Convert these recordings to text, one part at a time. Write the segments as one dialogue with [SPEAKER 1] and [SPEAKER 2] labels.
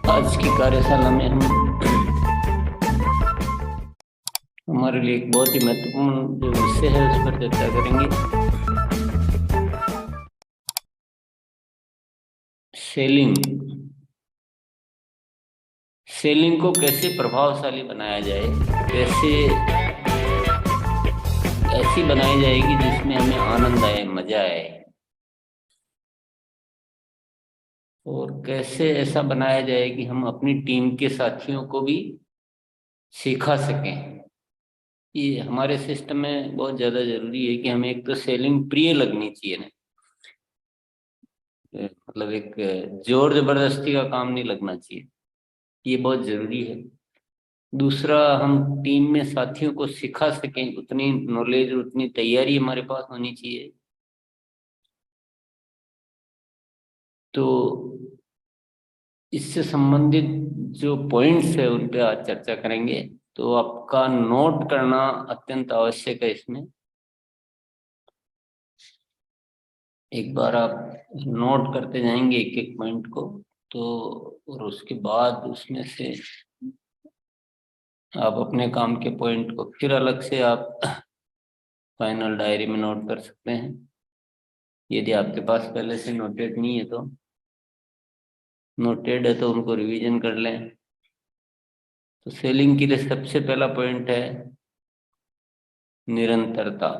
[SPEAKER 1] आज की कार्यशाला में हम हमारे लिए एक बहुत ही महत्वपूर्ण जो विषय है उस पर चर्चा करेंगे। सेलिंग। सेलिंग को कैसे प्रभावशाली बनाया जाए, कैसे ऐसी बनाई जाएगी जिसमें हमें आनंद आए, मजा आए, और कैसे ऐसा बनाया जाए कि हम अपनी टीम के साथियों को भी सिखा सकें। ये हमारे सिस्टम में बहुत ज्यादा जरूरी है कि हमें एक तो सेलिंग प्रिय लगनी चाहिए ना, मतलब एक जोर जबरदस्ती का काम नहीं लगना चाहिए, ये बहुत जरूरी है। दूसरा, हम टीम में साथियों को सिखा सकें, उतनी नॉलेज उतनी तैयारी हमारे पास होनी चाहिए। तो इससे संबंधित जो पॉइंट्स है उन पे आज चर्चा करेंगे। तो आपका नोट करना अत्यंत आवश्यक है इसमें। एक बार आप नोट करते जाएंगे एक एक पॉइंट को, तो और उसके बाद उसमें से आप अपने काम के पॉइंट को फिर अलग से आप फाइनल डायरी में नोट कर सकते हैं। यदि आपके पास पहले से नोटेड नहीं है तो, नोटेड है तो उनको रिवीजन कर लें। तो सेलिंग के लिए सबसे पहला पॉइंट है निरंतरता।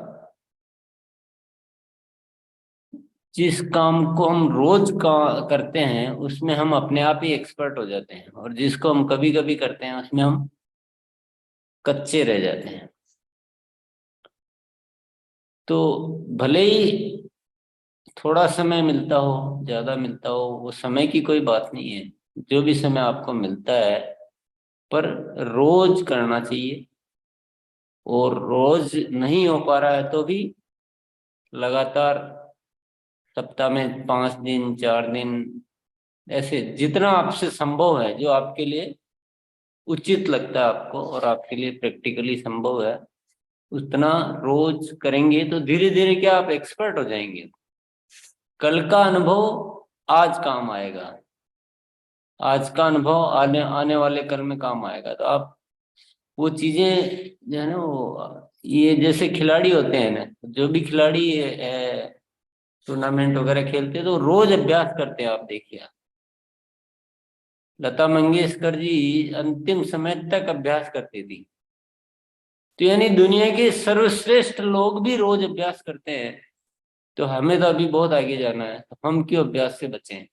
[SPEAKER 1] जिस काम को हम रोज का करते हैं उसमें हम अपने आप ही एक्सपर्ट हो जाते हैं, और जिसको हम कभी कभी करते हैं उसमें हम कच्चे रह जाते हैं। तो भले ही थोड़ा समय मिलता हो, ज्यादा मिलता हो, वो समय की कोई बात नहीं है। जो भी समय आपको मिलता है, पर रोज करना चाहिए। और रोज नहीं हो पा रहा है तो भी लगातार सप्ताह में 5 दिन, 4 दिन, ऐसे जितना आपसे संभव है, जो आपके लिए उचित लगता है आपको और आपके लिए प्रैक्टिकली संभव है, उतना रोज करेंगे तो धीरे धीरे क्या आप एक्सपर्ट हो जाएंगे। कल का अनुभव आज काम आएगा, आज का अनुभव आने आने वाले कल में काम आएगा। तो आप वो चीजें जो है ना, वो ये जैसे खिलाड़ी होते हैं ना, जो भी खिलाड़ी टूर्नामेंट वगैरह खेलते हैं तो रोज अभ्यास करते हैं। आप देखिए, लता मंगेशकर जी अंतिम समय तक अभ्यास करती थी। तो यानी दुनिया के सर्वश्रेष्ठ लोग भी रोज अभ्यास करते हैं। तो हमें तो अभी बहुत आगे जाना है, तो हम क्यों अभ्यास से बचें।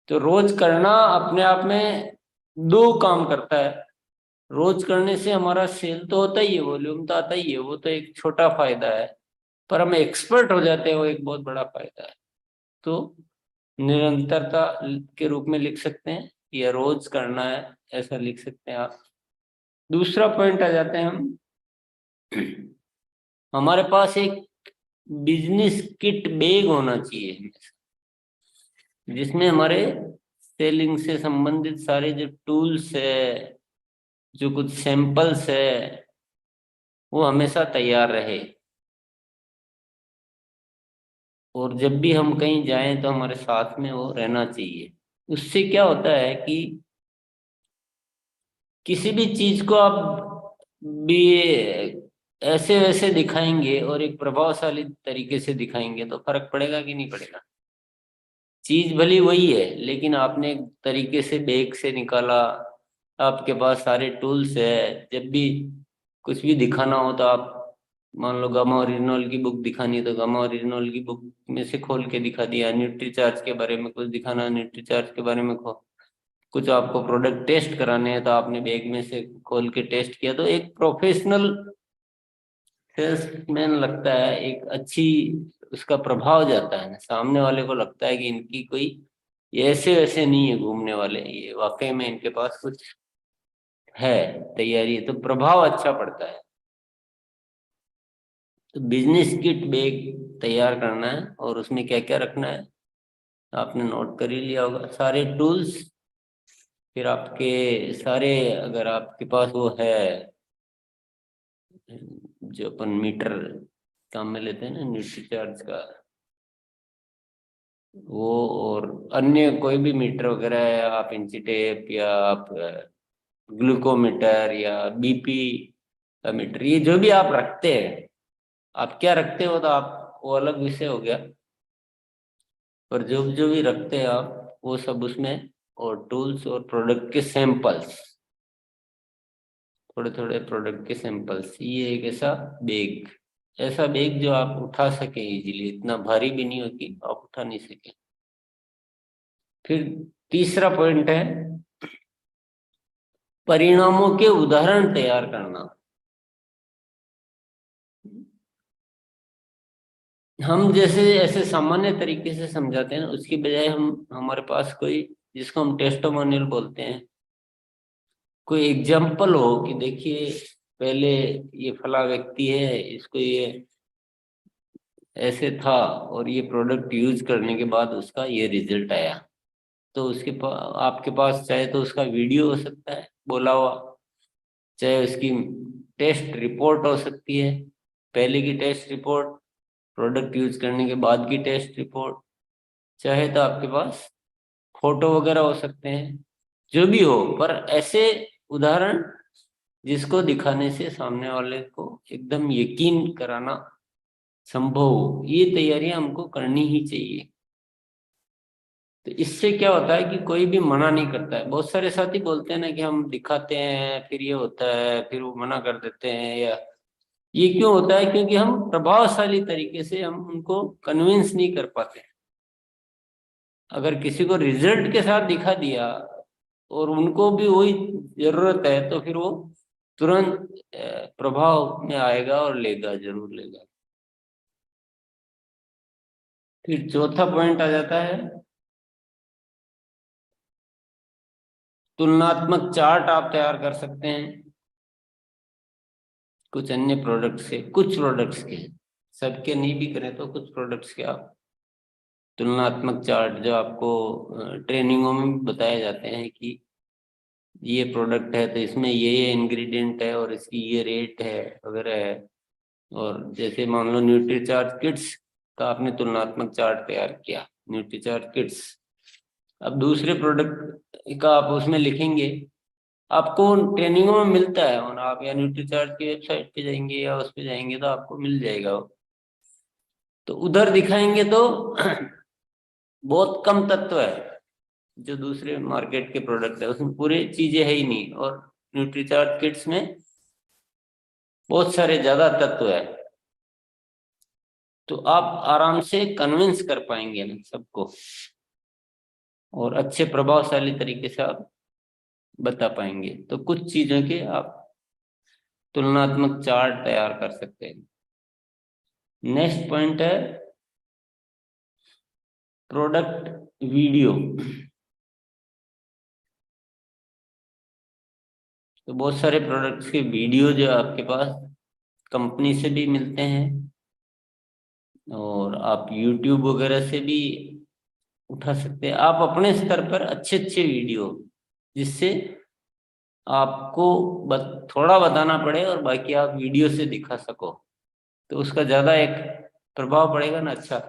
[SPEAKER 1] तो रोज करना अपने आप में दो काम करता है। रोज करने से हमारा सेल तो होता ही है, वॉल्यूम तो आता ही है, वो तो एक छोटा फायदा है। पर हम एक्सपर्ट हो जाते हैं, वो एक बहुत बड़ा फायदा है। तो निरंतरता के रूप में लिख सकते हैं, या रोज करना है ऐसा लिख सकते हैं आप। दूसरा पॉइंट आ जाते हैं हम, हमारे पास एक बिजनेस किट बैग होना चाहिए हमेशा, जिसमें हमारे सेलिंग से संबंधित सारे जो टूल्स है, जो कुछ सैंपल्स है, वो हमेशा तैयार रहे। और जब भी हम कहीं जाएं तो हमारे साथ में वो रहना चाहिए। उससे क्या होता है कि किसी भी चीज को आप भी ऐसे वैसे दिखाएंगे और एक प्रभावशाली तरीके से दिखाएंगे तो फर्क पड़ेगा कि नहीं पड़ेगा। चीज भली वही है, लेकिन आपने एक तरीके से बैग से निकाला, आपके पास सारे टूल्स है। जब भी कुछ भी दिखाना हो तो आप, मान लो गामा ओरिजिनल की बुक दिखानी है तो गामा ओरिजिनल की बुक में से खोल के दिखा दिया। न्यूट्री चार्ज के बारे में कुछ दिखाना, न्यूट्री चार्ज के बारे में कुछ आपको प्रोडक्ट टेस्ट कराने हैं तो आपने बैग में से खोल के टेस्ट किया। तो एक प्रोफेशनल सेल्समैन लगता है, एक अच्छी उसका प्रभाव जाता है ना, सामने वाले को लगता है कि इनकी कोई, ये ऐसे वैसे नहीं है घूमने वाले, ये वाकई में इनके पास कुछ है, तैयारी है, तो प्रभाव अच्छा पड़ता है। तो बिजनेस किट बैग तैयार करना है, और उसमें क्या क्या रखना है आपने नोट कर ही लिया होगा, सारे टूल्स। फिर आपके सारे, अगर आपके पास वो है जो अपन मीटर काम में लेते हैं ना, न्यूट्री चार्ज का, वो, और अन्य कोई भी मीटर वगैरह है, आप इंची टेप या आप ग्लूकोमीटर या बीपी का मीटर, ये जो भी आप रखते हैं, आप क्या रखते हो तो आप वो अलग विषय हो गया, पर जो जो भी रखते हैं आप वो सब उसमें, और टूल्स और प्रोडक्ट के सैंपल्स, थोड़े थोड़े प्रोडक्ट के सैंपल्स, ये एक ऐसा बैग, ऐसा बैग जो आप उठा सके इजीली, इतना भारी भी नहीं हो कि आप उठा नहीं सके। फिर तीसरा पॉइंट है परिणामों के उदाहरण तैयार करना। हम जैसे ऐसे सामान्य तरीके से समझाते हैं ना, उसकी बजाय हम, हमारे पास कोई, जिसको हम टेस्टिमोनियल बोलते हैं, कोई एग्जाम्पल हो कि देखिए पहले ये फला व्यक्ति है, इसको ये ऐसे था और ये प्रोडक्ट यूज करने के बाद उसका ये रिजल्ट आया, तो आपके पास चाहे तो उसका वीडियो हो सकता है बोला हुआ, चाहे उसकी टेस्ट रिपोर्ट हो सकती है, पहले की टेस्ट रिपोर्ट, प्रोडक्ट यूज करने के बाद की टेस्ट रिपोर्ट, चाहे तो आपके पास फोटो वगैरह हो सकते हैं, जो भी हो, पर ऐसे उदाहरण जिसको दिखाने से सामने वाले को एकदम यकीन कराना संभव हो, ये तैयारियां हमको करनी ही चाहिए। तो इससे क्या होता है कि कोई भी मना नहीं करता है। बहुत सारे साथी बोलते हैं ना कि हम दिखाते हैं फिर ये होता है, फिर वो मना कर देते हैं, या ये क्यों होता है? क्योंकि हम प्रभावशाली तरीके से हम उनको कन्विंस नहीं कर पाते। अगर किसी को रिजल्ट के साथ दिखा दिया और उनको भी वही जरूरत है, तो फिर वो तुरंत प्रभाव में आएगा और लेगा, जरूर लेगा। फिर चौथा पॉइंट आ जाता है तुलनात्मक चार्ट आप तैयार कर सकते हैं कुछ अन्य प्रोडक्ट से, कुछ प्रोडक्ट्स के, सबके नहीं भी करें तो कुछ प्रोडक्ट्स के आप तुलनात्मक चार्ट, जो आपको ट्रेनिंगों में भी बताए जाते हैं कि ये प्रोडक्ट है तो इसमें ये इंग्रेडिएंट है और इसकी ये रेट है वगैरह है। और जैसे मान लो न्यूट्रीचार्ज किट्स का आपने तुलनात्मक चार्ट तैयार किया, न्यूट्रीचार्ज किट्स, अब दूसरे प्रोडक्ट का आप उसमें लिखेंगे, आपको ट्रेनिंगों में मिलता है, और आप या न्यूट्रीचार्ज की वेबसाइट पे जाएंगे या उस पे जाएंगे तो आपको मिल जाएगा वो। तो उधर दिखाएंगे तो बहुत कम तत्व है, जो दूसरे मार्केट के प्रोडक्ट है उसमें पूरी चीजें है ही नहीं, और न्यूट्रीचार्ज किट्स में बहुत सारे ज्यादा तत्व है, तो आप आराम से कन्विंस कर पाएंगे ना सबको, और अच्छे प्रभावशाली तरीके से आप बता पाएंगे। तो कुछ चीजों के आप तुलनात्मक चार्ट तैयार कर सकते हैं। नेक्स्ट पॉइंट है प्रोडक्ट वीडियो। तो बहुत सारे प्रोडक्ट्स के वीडियो जो आपके पास कंपनी से भी मिलते हैं, और आप यूट्यूब वगैरह से भी उठा सकते हैं, आप अपने स्तर पर अच्छे अच्छे वीडियो, जिससे आपको थोड़ा बताना पड़े और बाकी आप वीडियो से दिखा सको, तो उसका ज्यादा एक प्रभाव पड़ेगा ना, अच्छा।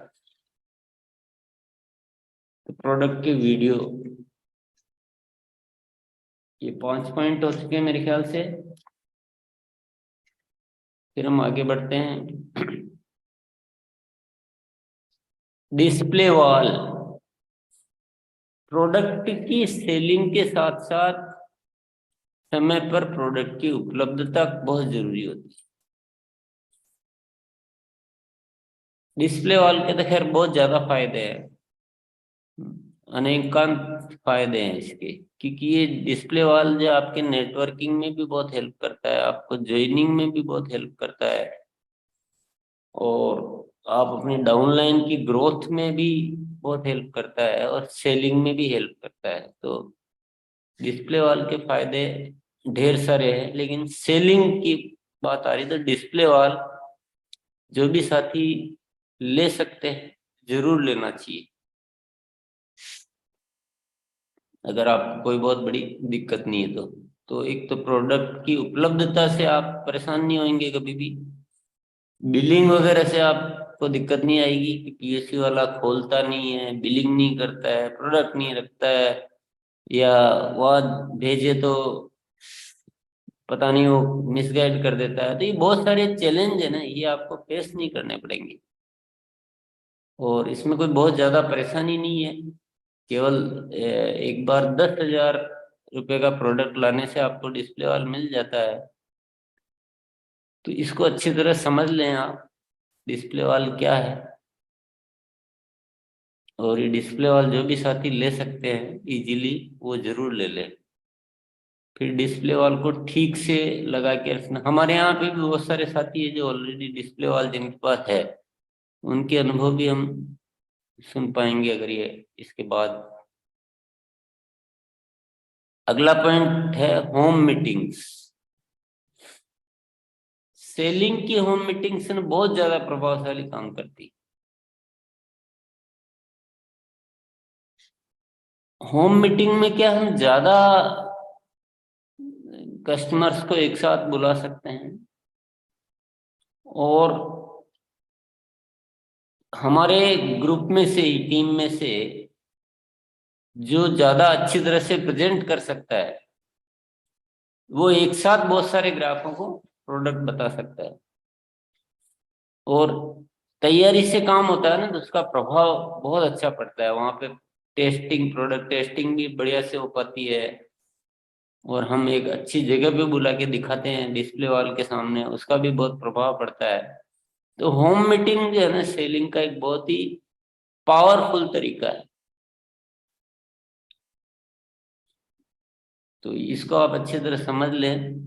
[SPEAKER 1] तो प्रोडक्ट के वीडियो, ये 5 पॉइंट हो चुके हैं मेरे ख्याल से। फिर हम आगे बढ़ते हैं डिस्प्ले वॉल। प्रोडक्ट की सेलिंग के साथ साथ समय पर प्रोडक्ट की उपलब्धता बहुत जरूरी होती है। डिस्प्ले वॉल के तो खैर बहुत ज्यादा फायदे हैं, अनेकांत फायदे हैं इसके, क्योंकि ये डिस्प्ले वॉल जो आपके नेटवर्किंग में भी बहुत हेल्प करता है, आपको ज्वाइनिंग में भी बहुत हेल्प करता है, और आप अपनी डाउनलाइन की ग्रोथ में भी बहुत हेल्प करता है, और सेलिंग में भी हेल्प करता है। तो डिस्प्ले वॉल के फायदे ढेर सारे हैं, लेकिन सेलिंग की बात आ रही तो डिस्प्ले वॉल जो भी साथी ले सकते हैं जरूर लेना चाहिए। अगर आपको कोई बहुत बड़ी दिक्कत नहीं है तो एक तो प्रोडक्ट की उपलब्धता से आप परेशान नहीं होंगे कभी भी, बिलिंग वगैरह से आप आपको दिक्कत नहीं आएगी कि पीएससी वाला खोलता नहीं है, बिलिंग नहीं करता है, प्रोडक्ट नहीं रखता है, या वहाँ भेजे तो पता नहीं वो मिसगाइड कर देता है। तो ये बहुत सारे चैलेंज है ना, ये आपको फेस नहीं करने पड़ेंगे। और इसमें कोई बहुत ज्यादा परेशानी नहीं है। केवल एक बार 10,000 रुपये का प्रोडक्ट लाने से आपको डिस्प्ले वॉल मिल जाता है। तो इसको अच्छी तरह समझ लें आप, डिस्प्ले वॉल क्या है। और ये डिस्प्ले वॉल जो भी साथी ले सकते हैं इजीली, वो जरूर ले लें। फिर डिस्प्ले वॉल को ठीक से लगा के रखना। हमारे यहाँ पे भी बहुत सारे साथी है जो ऑलरेडी डिस्प्ले वॉल जिनके पास है, उनके अनुभव भी हम सुन पाएंगे अगर ये इसके बाद। अगला पॉइंट है होम मीटिंग्स। सेलिंग की होम मीटिंग्स ने बहुत ज्यादा प्रभावशाली काम करती। होम मीटिंग में क्या हम ज्यादा कस्टमर्स को एक साथ बुला सकते हैं, और हमारे ग्रुप में से, टीम में से जो ज्यादा अच्छी तरह से प्रेजेंट कर सकता है, वो एक साथ बहुत सारे ग्राहकों को प्रोडक्ट बता सकता है। और तैयारी से काम होता है ना, तो उसका प्रभाव बहुत अच्छा पड़ता है वहां पे। टेस्टिंग, प्रोडक्ट टेस्टिंग भी बढ़िया से हो पाती है। और हम एक अच्छी जगह पे बुला के दिखाते हैं डिस्प्ले वॉल के सामने, उसका भी बहुत प्रभाव पड़ता है। तो होम मीटिंग जो है ना, सेलिंग का एक बहुत ही पावरफुल तरीका है। तो इसको आप अच्छी तरह समझ लें।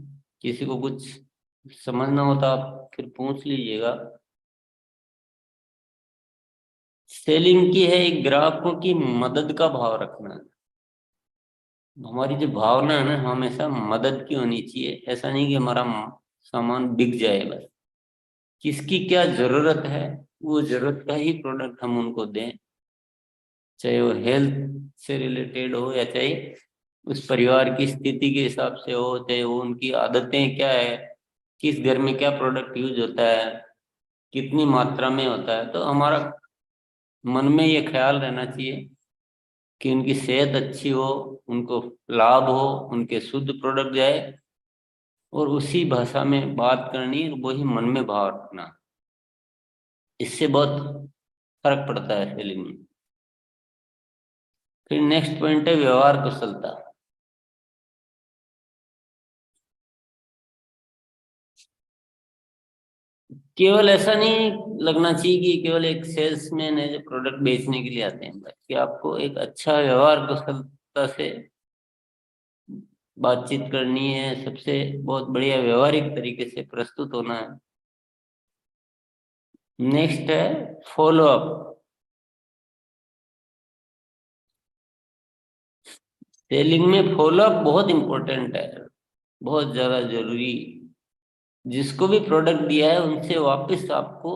[SPEAKER 1] किसी को कुछ समझना हो तो आप फिर पूछ लीजिएगा। सेलिंग की है एक ग्राहकों की मदद का भाव रखना। हमारी जो भावना है ना, हमेशा मदद की होनी चाहिए। ऐसा नहीं कि हमारा सामान बिक जाए बस। किसकी क्या जरूरत है, वो जरूरत का ही प्रोडक्ट हम उनको दें। चाहे वो हेल्थ से रिलेटेड हो, या चाहे उस परिवार की स्थिति के हिसाब से हो, चाहे वो उनकी आदतें क्या है, किस घर में क्या प्रोडक्ट यूज होता है, कितनी मात्रा में होता है। तो हमारा मन में ये ख्याल रहना चाहिए कि उनकी सेहत अच्छी हो, उनको लाभ हो, उनके शुद्ध प्रोडक्ट जाए। और उसी भाषा में बात करनी, वही मन में भाव रखना। इससे बहुत फर्क पड़ता है सेलिंग में। फिर नेक्स्ट पॉइंट है व्यवहार कुशलता। केवल ऐसा नहीं लगना चाहिए कि केवल एक सेल्समैन है जो प्रोडक्ट बेचने के लिए आते हैं, बल्कि आपको एक अच्छा व्यवहार कुशलता से बातचीत करनी है। सबसे बहुत बढ़िया व्यवहारिक तरीके से प्रस्तुत होना है। नेक्स्ट है फॉलो अप। सेलिंग में फॉलो अप बहुत इंपॉर्टेंट है, बहुत ज्यादा जरूरी। जिसको भी प्रोडक्ट दिया है उनसे वापस आपको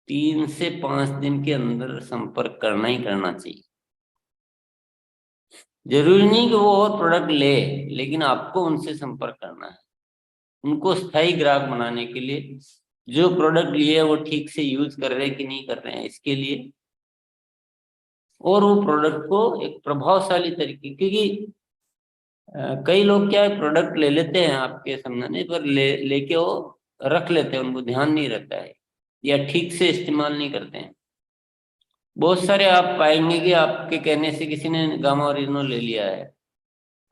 [SPEAKER 1] 3 से 5 दिन के अंदर संपर्क करना ही करना चाहिए। जरूरी नहीं कि वो और प्रोडक्ट ले, लेकिन आपको उनसे संपर्क करना है। उनको स्थायी ग्राहक बनाने के लिए जो प्रोडक्ट लिए वो ठीक से यूज कर रहे हैं कि नहीं कर रहे हैं, इसके लिए। और वो प्रोडक्ट को एक प्रभावशाली तरीके, क्योंकि कई लोग क्या है, प्रोडक्ट ले लेते हैं आपके समझाने पर, लेके वो रख लेते हैं, उनको ध्यान नहीं रहता है, या ठीक से इस्तेमाल नहीं करते हैं। बहुत सारे आप पाएंगे कि आपके कहने से किसी ने गामा ओरिजिनल ले लिया है,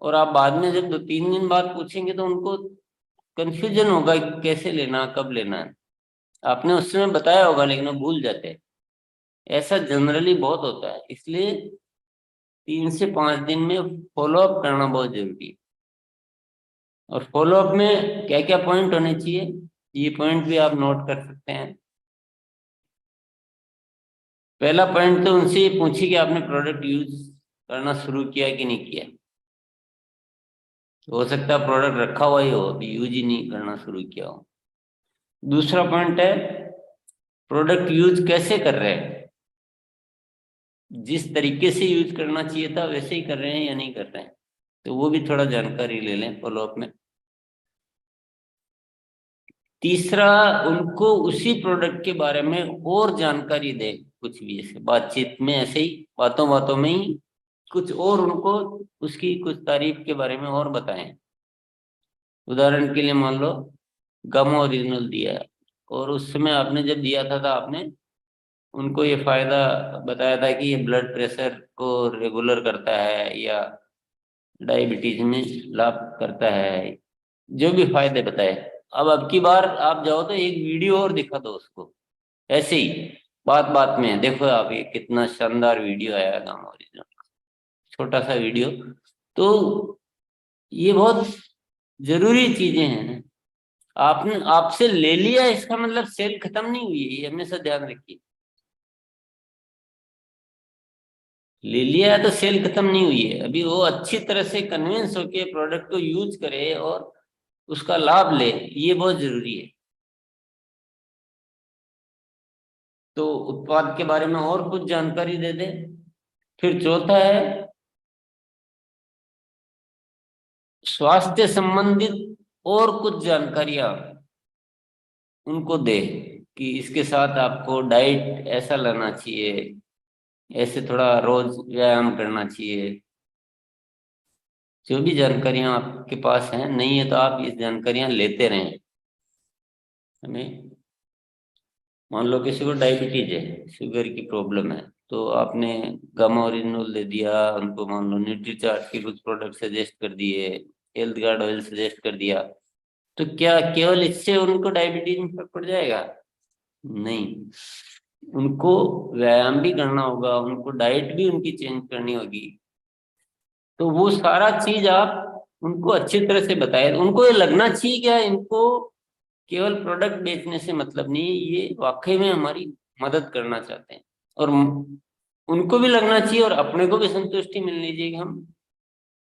[SPEAKER 1] और आप बाद में जब 2-3 दिन बाद पूछेंगे तो उनको कंफ्यूजन होगा कि कैसे लेना, कब लेना है। आपने उस समय बताया होगा लेकिन वो भूल जाते हैं। ऐसा जनरली बहुत होता है। इसलिए 3 से 5 दिन में फॉलो अप करना बहुत जरूरी है। और फॉलो अप में क्या क्या पॉइंट होने चाहिए, ये पॉइंट भी आप नोट कर सकते हैं। पहला पॉइंट तो उनसे ये पूछिए कि आपने प्रोडक्ट यूज करना शुरू किया कि नहीं किया। हो सकता है प्रोडक्ट रखा हुआ ही हो, अभी यूज ही नहीं करना शुरू किया हो। दूसरा पॉइंट है प्रोडक्ट यूज कैसे कर रहे हैं। जिस तरीके से यूज करना चाहिए था वैसे ही कर रहे हैं या नहीं कर रहे हैं, तो वो भी थोड़ा जानकारी ले लें फॉलोअप में। तीसरा, उनको उसी प्रोडक्ट के बारे में और जानकारी दे, कुछ भी ऐसे बातचीत में, ऐसे ही बातों बातों में ही कुछ और उनको उसकी कुछ तारीफ के बारे में और बताएं। उदाहरण के लिए मान लो गम ओरिजिनल दिया है, और उस समय आपने जब दिया था तो आपने उनको ये फायदा बताया था कि ये ब्लड प्रेशर को रेगुलर करता है या डायबिटीज में लाभ करता है, जो भी फायदे बताए। अब की बार आप जाओ तो एक वीडियो और दिखा दो उसको, ऐसे ही बात बात में देखो आप ये कितना शानदार वीडियो आया गाँव ओरिजिनल, छोटा सा वीडियो। तो ये बहुत जरूरी चीजें हैं ना। आपने आपसे ले लिया इसका मतलब सेल खत्म नहीं हुई है, ये हमेशा ध्यान रखिए। ले लिया है तो सेल खत्म नहीं हुई है, अभी वो अच्छी तरह से कन्विंस होके प्रोडक्ट को यूज करे और उसका लाभ ले, ये बहुत जरूरी है। तो उत्पाद के बारे में और कुछ जानकारी दे दे। फिर चौथा है स्वास्थ्य संबंधित और कुछ जानकारियां उनको दे, कि इसके साथ आपको डाइट ऐसा लेना चाहिए, ऐसे थोड़ा रोज व्यायाम करना चाहिए। जो भी जानकारियां आपके पास हैं, नहीं है तो आप ये जानकारियां लेते रहें। हमें मान लो किसी को डायबिटीज है, शुगर की प्रॉब्लम है, तो आपने गामा ओरिजिनल दे दिया उनको, मान लो न्यूट्रीचार्ट के कुछ प्रोडक्ट सजेस्ट कर दिए, हेल्थ गार्ड ऑयल सजेस्ट कर दिया, तो क्या केवल इससे उनको डायबिटीज में फर्क पड़ जाएगा? नहीं, उनको व्यायाम भी करना होगा, उनको डाइट भी उनकी चेंज करनी होगी। तो वो सारा चीज आप उनको अच्छी तरह से बताए, उनको ये लगना चाहिए क्या इनको केवल प्रोडक्ट बेचने से मतलब नहीं है, ये वाकई में हमारी मदद करना चाहते हैं। और उनको भी लगना चाहिए और अपने को भी संतुष्टि मिलनी चाहिए कि हम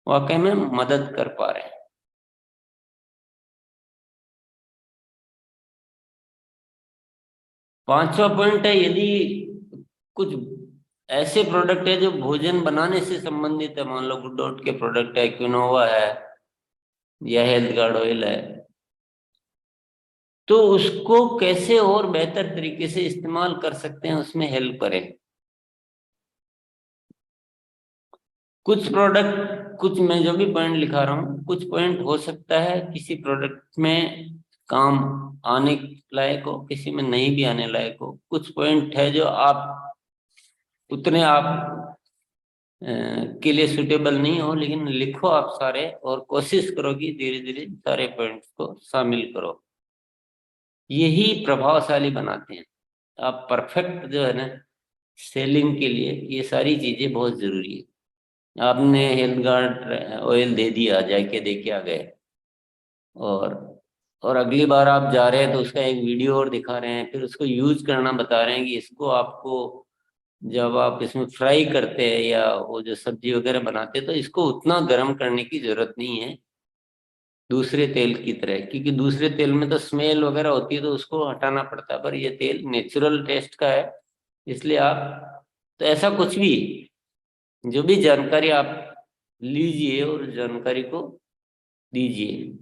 [SPEAKER 1] वाकई में मदद कर पा रहे हैं। पांचवा पॉइंट है, यदि कुछ ऐसे प्रोडक्ट है जो भोजन बनाने से संबंधित है, मान लो गुड के प्रोडक्ट है, क्विनोवा है या हेल्थ गार्ड ऑयल है, तो उसको कैसे और बेहतर तरीके से इस्तेमाल कर सकते हैं उसमें हेल्प करें। कुछ प्रोडक्ट, कुछ मैं जो भी पॉइंट लिखा रहा हूँ, कुछ पॉइंट हो सकता है किसी प्रोडक्ट में काम आने लायक हो, किसी में नहीं भी आने लायक हो। कुछ पॉइंट है जो आप उतने आप के लिए सुटेबल नहीं हो, लेकिन लिखो आप सारे और कोशिश करो कि धीरे धीरे सारे पॉइंट्स को शामिल करो। यही प्रभावशाली बनाते हैं। आप परफेक्ट जो है ना सेलिंग के लिए, ये सारी चीजें बहुत जरूरी है। आपने हेल्थ गार्ड ऑयल दे दिया, जाके दे के आ गए, और अगली बार आप जा रहे हैं तो उसका एक वीडियो और दिखा रहे हैं, फिर उसको यूज करना बता रहे हैं कि इसको आपको जब आप इसमें फ्राई करते हैं या वो जो सब्जी वगैरह बनाते हैं तो इसको उतना गर्म करने की जरूरत नहीं है दूसरे तेल की तरह, क्योंकि दूसरे तेल में तो स्मेल वगैरह होती है तो उसको हटाना पड़ता है, पर ये तेल नेचुरल टेस्ट का है। इसलिए आप, तो ऐसा कुछ भी जो भी जानकारी आप लीजिए और जानकारी को दीजिए।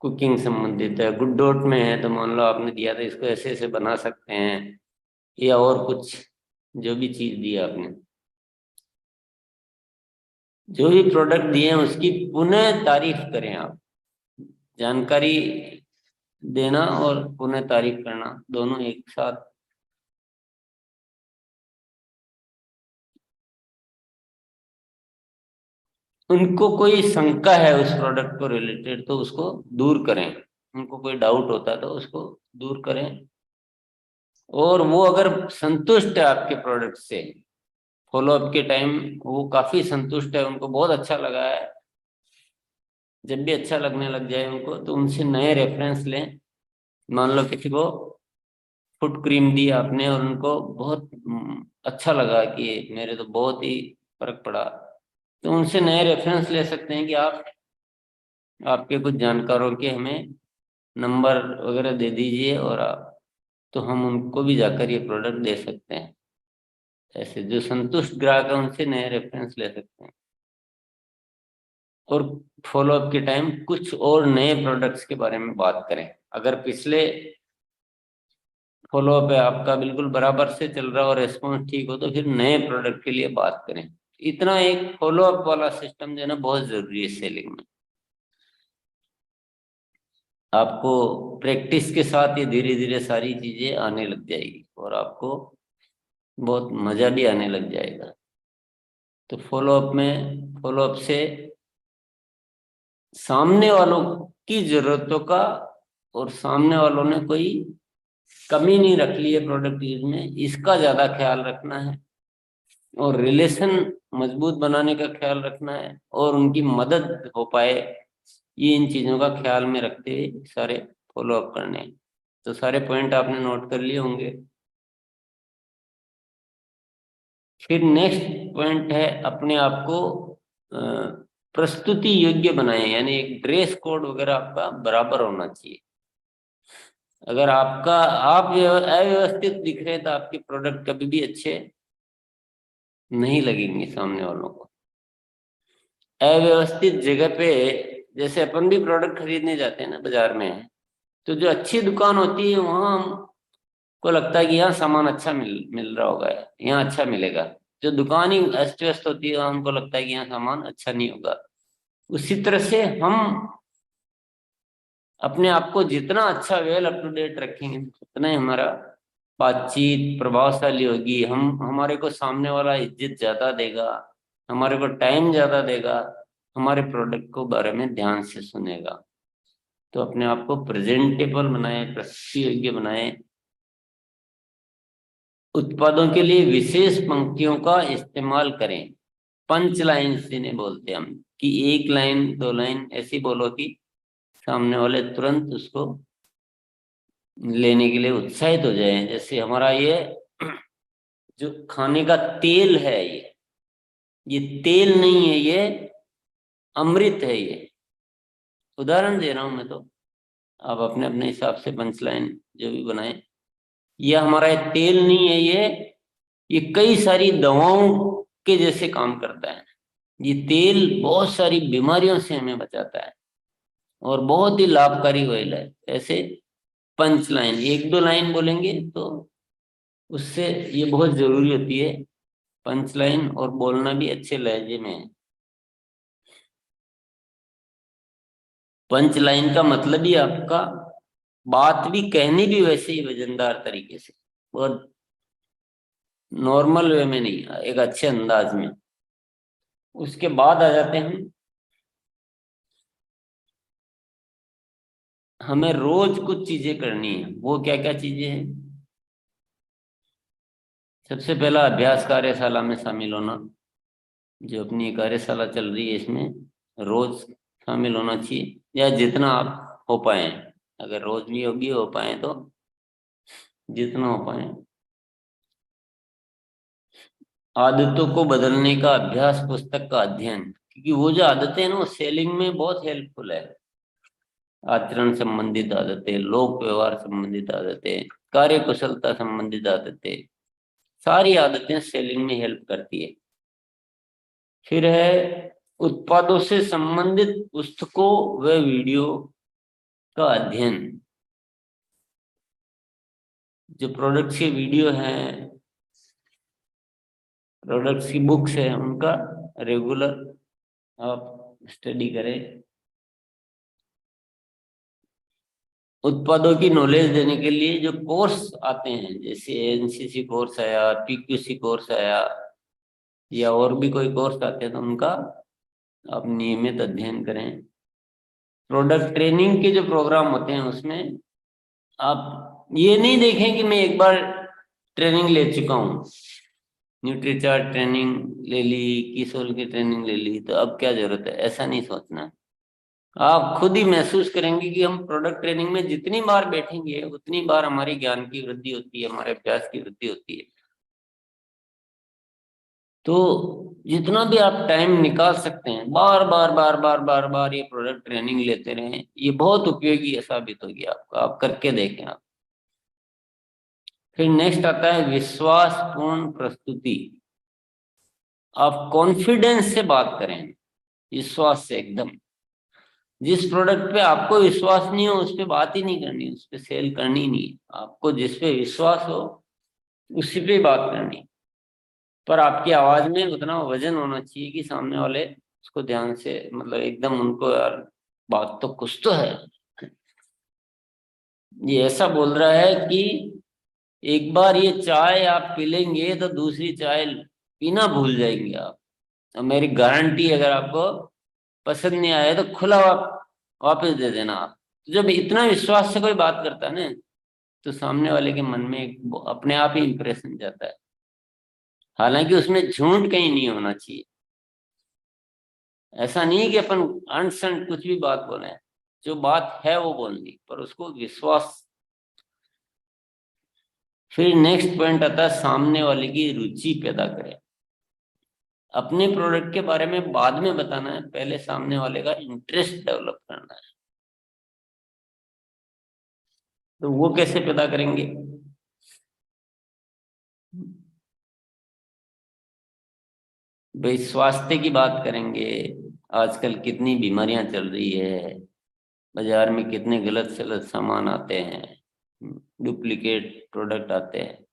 [SPEAKER 1] कुकिंग संबंधित है, गुड डॉट में है तो मान लो आपने दिया था इसको ऐसे ऐसे बना सकते हैं, या और कुछ जो भी चीज दी आपने, जो भी प्रोडक्ट दिए हैं उसकी पुनः तारीफ करें आप। जानकारी देना और पुनः तारीफ करना दोनों एक साथ। उनको कोई शंका है उस प्रोडक्ट को रिलेटेड तो उसको दूर करें, उनको कोई डाउट होता है तो उसको दूर करें। और वो अगर संतुष्ट है आपके प्रोडक्ट से, फॉलोअप के टाइम वो काफी संतुष्ट है, उनको बहुत अच्छा लगा है, जब भी अच्छा लगने लग जाए उनको तो उनसे नए रेफरेंस लें। मान लो किसी को फुट क्रीम दी आपने और उनको बहुत अच्छा लगा कि मेरे तो बहुत ही फर्क पड़ा, तो उनसे नए रेफरेंस ले सकते हैं कि आप आपके कुछ जानकारों के हमें नंबर वगैरह दे दीजिए, और तो हम उनको भी जाकर ये प्रोडक्ट दे सकते हैं। ऐसे जो संतुष्ट ग्राहक है उनसे नए रेफरेंस ले सकते हैं। और फॉलोअप के टाइम कुछ और नए प्रोडक्ट्स के बारे में बात करें। अगर पिछले फॉलोअप है आपका बिल्कुल बराबर से चल रहा हो, रेस्पॉन्स ठीक हो, तो फिर नए प्रोडक्ट के लिए बात करें। इतना एक फॉलोअप वाला सिस्टम जो है ना बहुत जरूरी है सेलिंग में। आपको प्रैक्टिस के साथ ये धीरे धीरे सारी चीजें आने लग जाएगी और आपको बहुत मजा भी आने लग जाएगा। तो फॉलोअप से सामने वालों की जरूरतों का, और सामने वालों ने कोई कमी नहीं रख ली है प्रोडक्ट यूज में, इसका ज्यादा ख्याल रखना है, और रिलेशन मजबूत बनाने का ख्याल रखना है, और उनकी मदद हो पाए, ये इन चीजों का ख्याल में रखते हुए सारे फॉलोअप करने हैं। तो सारे पॉइंट आपने नोट कर लिए होंगे। फिर नेक्स्ट पॉइंट है अपने आप को अ, प्रस्तुति योग्य बनाए, यानी एक ड्रेस कोड वगैरह आपका बराबर होना चाहिए। अगर आप अव्यवस्थित दिख रहे हैं तो आपके प्रोडक्ट कभी भी अच्छे नहीं लगेंगे सामने वालों को। अव्यवस्थित जगह पे, जैसे अपन भी प्रोडक्ट खरीदने जाते हैं ना बाजार में, तो जो अच्छी दुकान होती है वहां हमको लगता है कि यहाँ सामान अच्छा मिल रहा होगा, यहाँ अच्छा मिलेगा। जो दुकान ही अस्त व्यस्त होती है वहां हमको लगता है कि यहाँ सामान अच्छा नहीं होगा। उसी तरह से हम अपने आप को जितना अच्छा वेल अप टू डेट रखेंगे उतना ही हमारा बातचीत प्रभावशाली होगी। हम हमारे को सामने वाला इज्जत ज्यादा देगा, हमारे को टाइम ज्यादा देगा, हमारे प्रोडक्ट को बारे में ध्यान से सुनेगा। तो अपने आप को प्रेजेंटेबल बनाए, प्रस्तुति योग्य बनाए। उत्पादों के लिए विशेष पंक्तियों का इस्तेमाल करें। पंच लाइन जिन्हें बोलते हैं हम, कि एक लाइन दो लाइन ऐसी बोलो कि सामने वाले तुरंत उसको लेने के लिए उत्साहित हो जाए। जैसे हमारा ये जो खाने का तेल है, ये तेल नहीं है, ये अमृत है। ये उदाहरण दे रहा हूं मैं, तो आप अपने अपने हिसाब से पंच लाइन जो भी बनाए। ये हमारा ये तेल नहीं है, ये कई सारी दवाओं के जैसे काम करता है। ये तेल बहुत सारी बीमारियों से हमें बचाता है और बहुत ही लाभकारी ऑयल है। ऐसे पंच लाइन एक दो लाइन बोलेंगे तो उससे ये बहुत जरूरी होती है पंच लाइन, और बोलना भी अच्छे लहजे में है। पंच लाइन का मतलब ही आपका बात भी कहनी भी वैसे ही वजनदार तरीके से, और नॉर्मल वे में नहीं, एक अच्छे अंदाज में। उसके बाद आ जाते हैं हमें रोज कुछ चीजें करनी है। वो क्या क्या चीजें हैं? सबसे पहला अभ्यास कार्यशाला में शामिल होना। जो अपनी कार्यशाला चल रही है इसमें रोज शामिल होना चाहिए, या जितना आप हो पाए। अगर रोज भी होगी हो पाए तो जितना हो पाए। आदतों को बदलने का अभ्यास, पुस्तक का अध्ययन, क्योंकि वो जो आदतें हैं ना वो सेलिंग में बहुत हेल्पफुल है। आचरण संबंधित आदतें, लोक व्यवहार संबंधित आदतें, कार्य कुशलता संबंधित आदतें, सारी आदतें सेलिंग में हेल्प करती है। फिर है उत्पादों से संबंधित पुस्तकों व वीडियो का अध्ययन। जो प्रोडक्ट्स के वीडियो हैं, प्रोडक्ट्स की बुक्स है, उनका रेगुलर आप स्टडी करें। उत्पादों की नॉलेज देने के लिए जो कोर्स आते हैं, जैसे एनसीसी कोर्स आया, पीक्यूसी कोर्स आया, या और भी कोई कोर्स आते हैं, तो उनका आप नियमित अध्ययन करें। प्रोडक्ट ट्रेनिंग के जो प्रोग्राम होते हैं उसमें आप ये नहीं देखें कि मैं एक बार ट्रेनिंग ले चुका हूँ, न्यूट्रीचार्ट ट्रेनिंग ले ली, कीसोल की ट्रेनिंग ले ली, तो अब क्या जरूरत है, ऐसा नहीं सोचना। आप खुद ही महसूस करेंगे कि हम प्रोडक्ट ट्रेनिंग में जितनी बार बैठेंगे उतनी बार हमारी ज्ञान की वृद्धि होती है, हमारे अभ्यास की वृद्धि होती है। तो जितना भी आप टाइम निकाल सकते हैं, बार बार बार बार बार बार ये प्रोडक्ट ट्रेनिंग लेते रहें, ये बहुत उपयोगी साबित होगी आपको। आप करके देखें आप। फिर नेक्स्ट आता है विश्वासपूर्ण प्रस्तुति। आप कॉन्फिडेंस से बात करें, विश्वास से एकदम। जिस प्रोडक्ट पे आपको विश्वास नहीं हो उस पे बात ही नहीं करनी, उस पे सेल करनी नहीं। आपको जिस पे विश्वास हो उसी पे बात करनी। पर आपकी आवाज में उतना वजन होना चाहिए कि सामने वाले उसको ध्यान से, मतलब एकदम उनको, यार बात तो कुछ तो है। ये ऐसा बोल रहा है कि एक बार ये चाय आप पी लेंगे तो दूसरी चाय पीना भूल जाएंगे आप। और मेरी गारंटी, अगर आपको पसंद नहीं आया तो खुला वापस दे देना आप। जब इतना विश्वास से कोई बात करता है ना, तो सामने वाले के मन में अपने आप ही इंप्रेशन जाता है। हालांकि उसमें झूठ कहीं नहीं होना चाहिए। ऐसा नहीं है कि अपन अनसंट कुछ भी बात बोले, जो बात है वो बोलनी, पर उसको विश्वास। फिर नेक्स्ट पॉइंट आता है, सामने वाले की रुचि पैदा करें। अपने प्रोडक्ट के बारे में बाद में बताना है, पहले सामने वाले का इंटरेस्ट डेवलप करना है। तो वो कैसे पैदा करेंगे? भाई स्वास्थ्य की बात करेंगे। आजकल कितनी बीमारियां चल रही है, बाजार में कितने गलत सलत सामान आते हैं, डुप्लीकेट प्रोडक्ट आते हैं,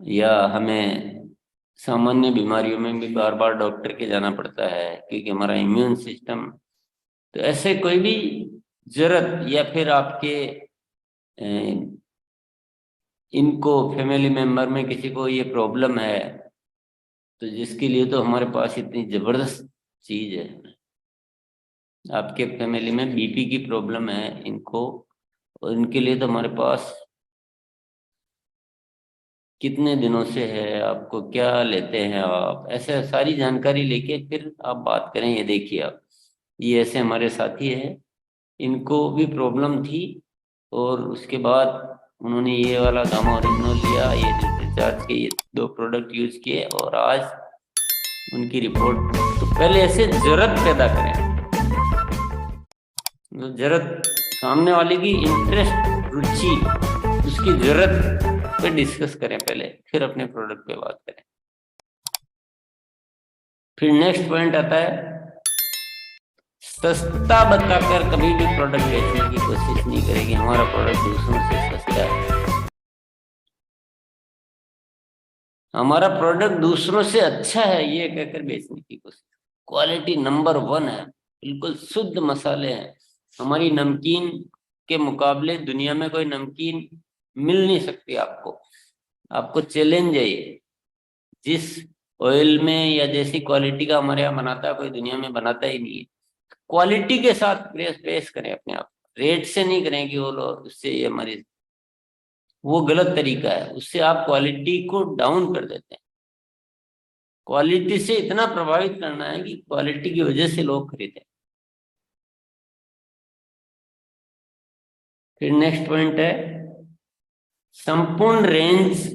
[SPEAKER 1] या हमें सामान्य बीमारियों में भी बार बार डॉक्टर के जाना पड़ता है क्योंकि हमारा इम्यून सिस्टम। तो ऐसे कोई भी जरूरत, या फिर आपके इनको फैमिली मेंबर में किसी को ये प्रॉब्लम है, तो जिसके लिए तो हमारे पास इतनी जबरदस्त चीज है। आपके फैमिली में बीपी की प्रॉब्लम है इनको, और इनके लिए तो हमारे पास कितने दिनों से है, आपको क्या लेते हैं आप, ऐसे सारी जानकारी लेके फिर आप बात करें। ये देखिए आप, ये ऐसे हमारे साथी है, इनको भी प्रॉब्लम थी, और उसके बाद उन्होंने ये वाला गामा ओरिजिनल लिया, ये रिचार्ज के ये दो प्रोडक्ट यूज किए, और आज उनकी रिपोर्ट। तो पहले ऐसे जरूरत पैदा करें, तो जरूरत सामने वाले की इंटरेस्ट, रुचि, उसकी जरूरत पे डिस्कस करें पहले, फिर अपने प्रोडक्ट पे बात करें। फिर नेक्स्ट पॉइंट आता है, सस्ता बताकर कभी भी प्रोडक्ट बेचने की कोशिश नहीं करेगी। हमारा प्रोडक्ट दूसरों से सस्ता है, हमारा प्रोडक्ट दूसरों से अच्छा है, ये कहकर बेचने की कोशिश। क्वालिटी नंबर वन है, बिल्कुल शुद्ध मसाले हैं। हमारी नमकीन के मुकाबले दुनिया में कोई नमकीन मिल नहीं सकती आपको। आपको चैलेंज है ये। जिस ऑयल में या जैसी क्वालिटी का हमारे यहाँ बनाता है, कोई दुनिया में बनाता ही नहीं है। क्वालिटी के साथ प्रेस पेश करें अपने आप, रेट से नहीं करें कि वो लोग उससे ये हमारी, वो गलत तरीका है, उससे आप क्वालिटी को डाउन कर देते हैं। क्वालिटी से इतना प्रभावित करना है कि क्वालिटी की वजह से लोग खरीदें। फिर नेक्स्ट पॉइंट है, संपूर्ण रेंज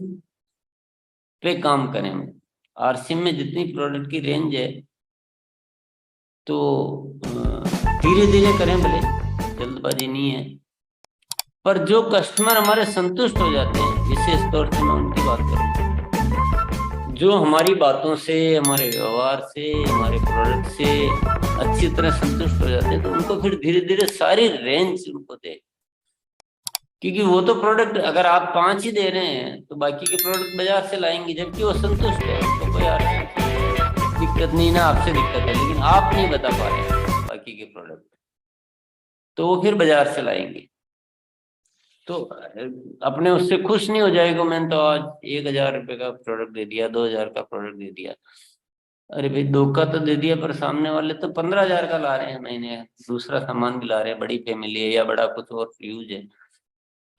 [SPEAKER 1] पे काम करें। आरसी में जितनी प्रोडक्ट की रेंज है, तो धीरे धीरे करें, भले जल्दबाजी नहीं है। पर जो कस्टमर हमारे संतुष्ट हो जाते हैं, विशेष तौर से मैं उनकी बात करूँ, जो हमारी बातों से, हमारे व्यवहार से, हमारे प्रोडक्ट से अच्छी तरह संतुष्ट हो जाते हैं, तो उनको फिर धीरे धीरे सारी रेंज उनको दे। क्योंकि वो तो प्रोडक्ट अगर आप 5 ही दे रहे हैं तो बाकी के प्रोडक्ट बाजार से लाएंगे, जबकि वो संतुष्ट है, तो कोई दिक्कत नहीं ना, आपसे दिक्कत है, लेकिन आप नहीं बता पा रहे हैं बाकी के प्रोडक्ट, तो वो फिर बाजार से लाएंगे। तो अपने उससे खुश नहीं हो जाएगा, मैंने तो आज 1,000 रुपए का प्रोडक्ट दे दिया, 2,000 का प्रोडक्ट दे दिया। अरे भाई, धोखा तो दे दिया, पर सामने वाले तो 15,000 का ला रहे हैं महीने, दूसरा सामान भी ला रहे हैं, बड़ी फैमिली है या बड़ा कुछ और यूज है।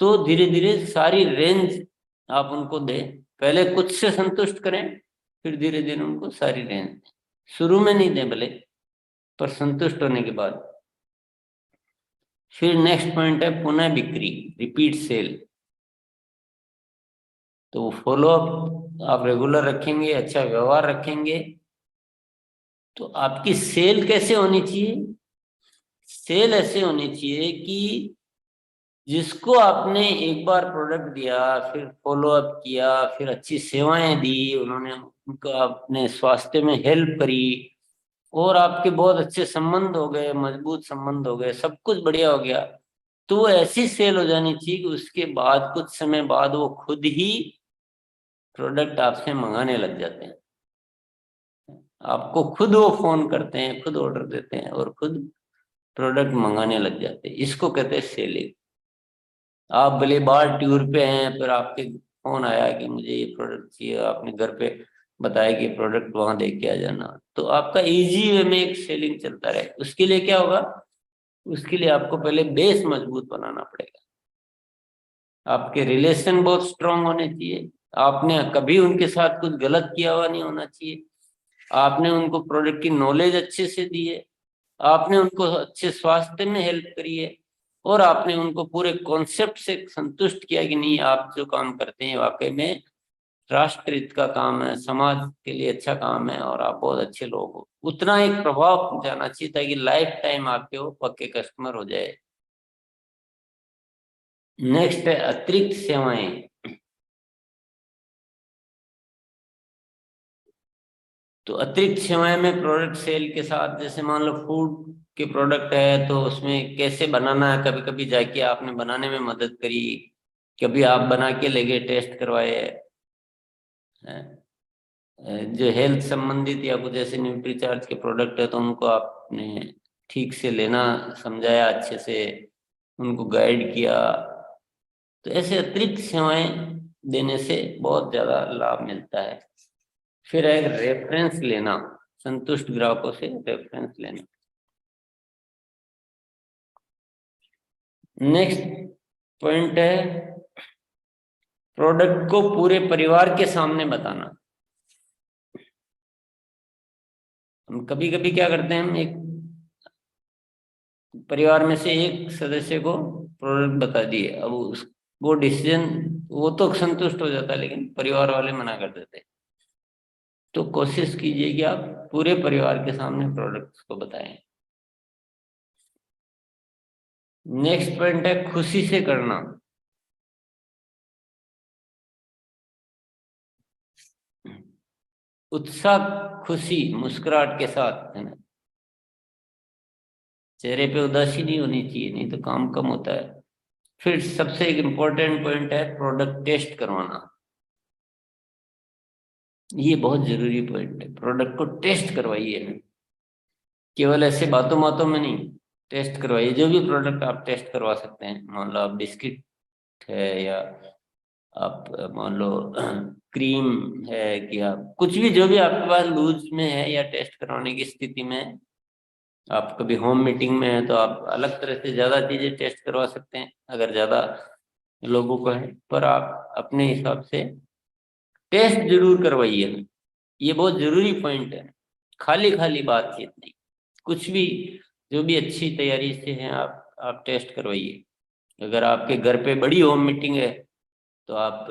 [SPEAKER 1] तो धीरे धीरे सारी रेंज आप उनको दें। पहले कुछ से संतुष्ट करें, फिर धीरे धीरे उनको सारी रेंज दें। शुरू में नहीं दें भले, पर संतुष्ट होने के बाद। फिर नेक्स्ट पॉइंट है, पुनः बिक्री, रिपीट सेल। तो फॉलो अप आप रेगुलर रखेंगे, अच्छा व्यवहार रखेंगे, तो आपकी सेल कैसे होनी चाहिए? सेल ऐसे होनी चाहिए कि जिसको आपने एक बार प्रोडक्ट दिया, फिर फॉलो अप किया, फिर अच्छी सेवाएं दी, उन्होंने उनको अपने स्वास्थ्य में हेल्प करी, और आपके बहुत अच्छे संबंध हो गए, मजबूत संबंध हो गए, सब कुछ बढ़िया हो गया, तो वो ऐसी सेल हो जानी चाहिए कि उसके बाद कुछ समय बाद वो खुद ही प्रोडक्ट आपसे मंगाने लग जाते हैं। आपको खुद वो फोन करते हैं, खुद ऑर्डर देते हैं और खुद प्रोडक्ट मंगाने लग जाते हैं। इसको कहते हैं सेलिंग। आप भले बाहर टूर पे हैं, फिर आपके फोन आया कि मुझे ये प्रोडक्ट चाहिए, आपने घर पे बताया कि प्रोडक्ट वहां दे के आ जाना, तो आपका इजी वे में एक सेलिंग चलता रहे। उसके लिए क्या होगा, उसके लिए आपको पहले बेस मजबूत बनाना पड़ेगा। आपके रिलेशन बहुत स्ट्रांग होने चाहिए। आपने कभी उनके साथ कुछ गलत किया हुआ नहीं होना चाहिए। आपने उनको प्रोडक्ट की नॉलेज अच्छे से दी है। आपने उनको अच्छे स्वास्थ्य में हेल्प करी है। और आपने उनको पूरे कॉन्सेप्ट से संतुष्ट किया कि नहीं, आप जो काम करते हैं वाकई में राष्ट्र हित का काम है, समाज के लिए अच्छा काम है और आप बहुत अच्छे लोग हो। उतना एक प्रभाव जाना चाहिए ताकि लाइफ टाइम आपके वो पक्के कस्टमर हो जाए। नेक्स्ट है अतिरिक्त सेवाएं। तो अतिरिक्त सेवाएं में प्रोडक्ट सेल के साथ, जैसे मान लो फूड के प्रोडक्ट है तो उसमें कैसे बनाना है, कभी कभी जाके आपने बनाने में मदद करी, कभी आप बना के ले गए, टेस्ट करवाए। जो हेल्थ संबंधित या कुछ ऐसे न्यूट्री चार्ज के प्रोडक्ट है तो उनको आपने ठीक से लेना समझाया, अच्छे से उनको गाइड किया। तो ऐसे अतिरिक्त सेवाएं देने से बहुत ज्यादा लाभ मिलता है। फिर है रेफरेंस लेना, संतुष्ट ग्राहकों से रेफरेंस लेना। नेक्स्ट पॉइंट है प्रोडक्ट को पूरे परिवार के सामने बताना। हम कभी कभी क्या करते हैं, हम एक परिवार में से एक सदस्य को प्रोडक्ट बता दिए, अब उस वो डिसीजन, वो तो संतुष्ट हो जाता है लेकिन परिवार वाले मना कर देते हैं। तो कोशिश कीजिए कि आप पूरे परिवार के सामने प्रोडक्ट्स को बताएं। नेक्स्ट पॉइंट है खुशी से करना। उत्साह, खुशी, मुस्कुराहट के साथ, है ना। चेहरे पे उदासी नहीं होनी चाहिए, नहीं तो काम कम होता है। फिर सबसे एक इम्पोर्टेंट पॉइंट है प्रोडक्ट टेस्ट करवाना। ये बहुत जरूरी पॉइंट है, प्रोडक्ट को टेस्ट करवाइए, केवल ऐसे बातों बातों में नहीं। टेस्ट करवाइए, जो भी प्रोडक्ट आप टेस्ट करवा सकते हैं, मान लो आप बिस्किट है, या आप मान लो क्रीम है, कि आप कुछ भी जो भी आपके पास लूज में है या टेस्ट करवाने की स्थिति में है। आप कभी होम मीटिंग में है तो आप अलग तरह से ज्यादा चीजें टेस्ट करवा सकते हैं अगर ज्यादा लोगों को है, पर आप अपने हिसाब से टेस्ट जरूर करवाइए। ये बहुत जरूरी पॉइंट है। खाली खाली बातचीत नहीं, कुछ भी जो भी अच्छी तैयारी से है आप टेस्ट करवाइए। अगर आपके घर पे बड़ी होम मीटिंग है तो आप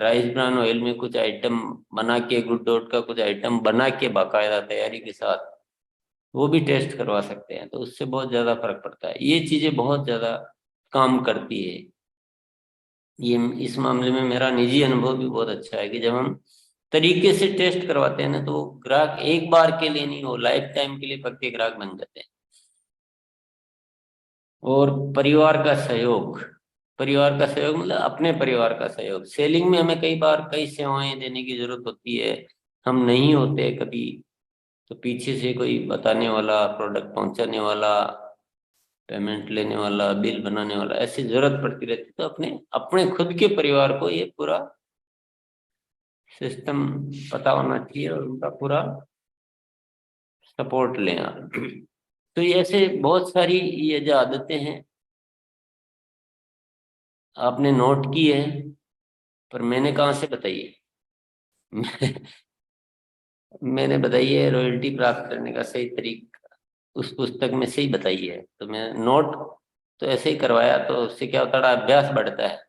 [SPEAKER 1] राइस ब्रान ऑयल में कुछ आइटम बना के, गुड डॉट का कुछ आइटम बना के बाकायदा तैयारी के साथ वो भी टेस्ट करवा सकते हैं, तो उससे बहुत ज्यादा फर्क पड़ता है। ये चीजें बहुत ज्यादा काम करती है। ये इस मामले में मेरा निजी अनुभव भी बहुत अच्छा है कि जब हम तरीके से टेस्ट करवाते हैं ना, तो ग्राहक एक बार के लिए नहीं, वो लाइफ टाइम के लिए पक्के ग्राहक बन जाते हैं। और परिवार का सहयोग, परिवार का सहयोग मतलब अपने परिवार का सहयोग। सेलिंग में हमें कई बार कई सेवाएं देने की जरूरत होती है, हम नहीं होते कभी, तो पीछे से कोई बताने वाला, प्रोडक्ट पहुंचाने वाला, पेमेंट लेने वाला, बिल बनाने वाला, ऐसी जरूरत पड़ती रहती है। तो अपने अपने खुद के परिवार को ये पूरा सिस्टम पता होना चाहिए और उनका पूरा सपोर्ट लें आप। तो ये ऐसे बहुत सारी ये जो आदतें हैं आपने नोट की है, पर मैंने कहाँ से बताई है? मैंने बताई है रॉयल्टी प्राप्त करने का सही तरीका, उस पुस्तक में से ही बताई है, तो मैं नोट तो ऐसे ही करवाया, तो उससे क्या होता है, अभ्यास बढ़ता है।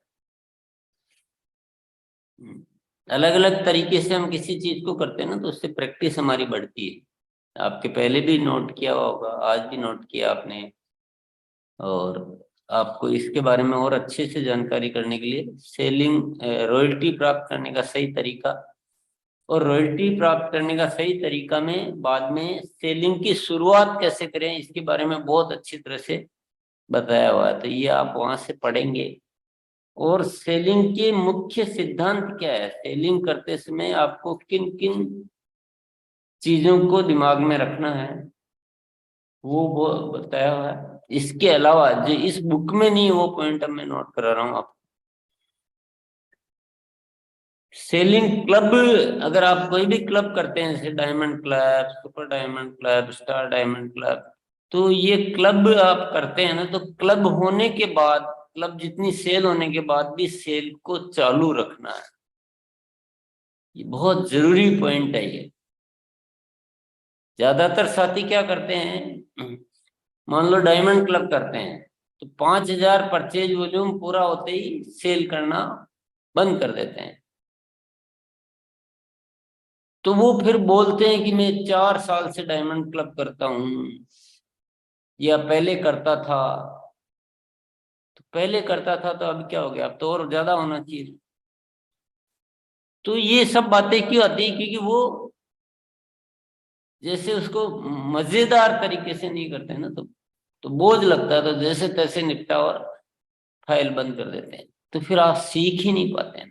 [SPEAKER 1] अलग अलग तरीके से हम किसी चीज को करते हैं ना, तो उससे प्रैक्टिस हमारी बढ़ती है। आपके पहले भी नोट किया हुआ होगा, आज भी नोट किया आपने। और आपको इसके बारे में और अच्छे से जानकारी करने के लिए सेलिंग, रॉयल्टी प्राप्त करने का सही तरीका, और रॉयल्टी प्राप्त करने का सही तरीका में बाद में सेलिंग की शुरुआत कैसे करें इसके बारे में बहुत अच्छी तरह से बताया हुआ है, तो ये आप वहां से पढ़ेंगे। और सेलिंग के मुख्य सिद्धांत क्या है, सेलिंग करते समय आपको किन किन चीजों को दिमाग में रखना है वो बताया हुआ है। इसके अलावा जो इस बुक में नहीं है वो पॉइंट अब मैं नोट करा रहा हूँ आपको। सेलिंग क्लब, अगर आप कोई भी क्लब करते हैं जैसे diamond club, super diamond club, star diamond club, तो ये क्लब आप करते हैं ना, तो क्लब होने के बाद, क्लब जितनी सेल होने के बाद भी सेल को चालू रखना है। ये बहुत जरूरी पॉइंट है ये। ज्यादातर साथी क्या करते हैं, मान लो डायमंड क्लब करते हैं तो 5,000 परचेज वॉल्यूम पूरा होते ही सेल करना बंद कर देते हैं। तो वो फिर बोलते हैं कि मैं 4 साल से डायमंड क्लब करता हूं, या पहले करता था। तो पहले करता था तो अब क्या हो गया, अब तो और ज्यादा होना चाहिए। तो ये सब बातें क्यों आती है, क्योंकि वो जैसे उसको मजेदार तरीके से नहीं करते ना, तो बोझ लगता है, तो जैसे तैसे निपटा और फाइल बंद कर देते हैं। तो फिर आप सीख ही नहीं पाते हैं,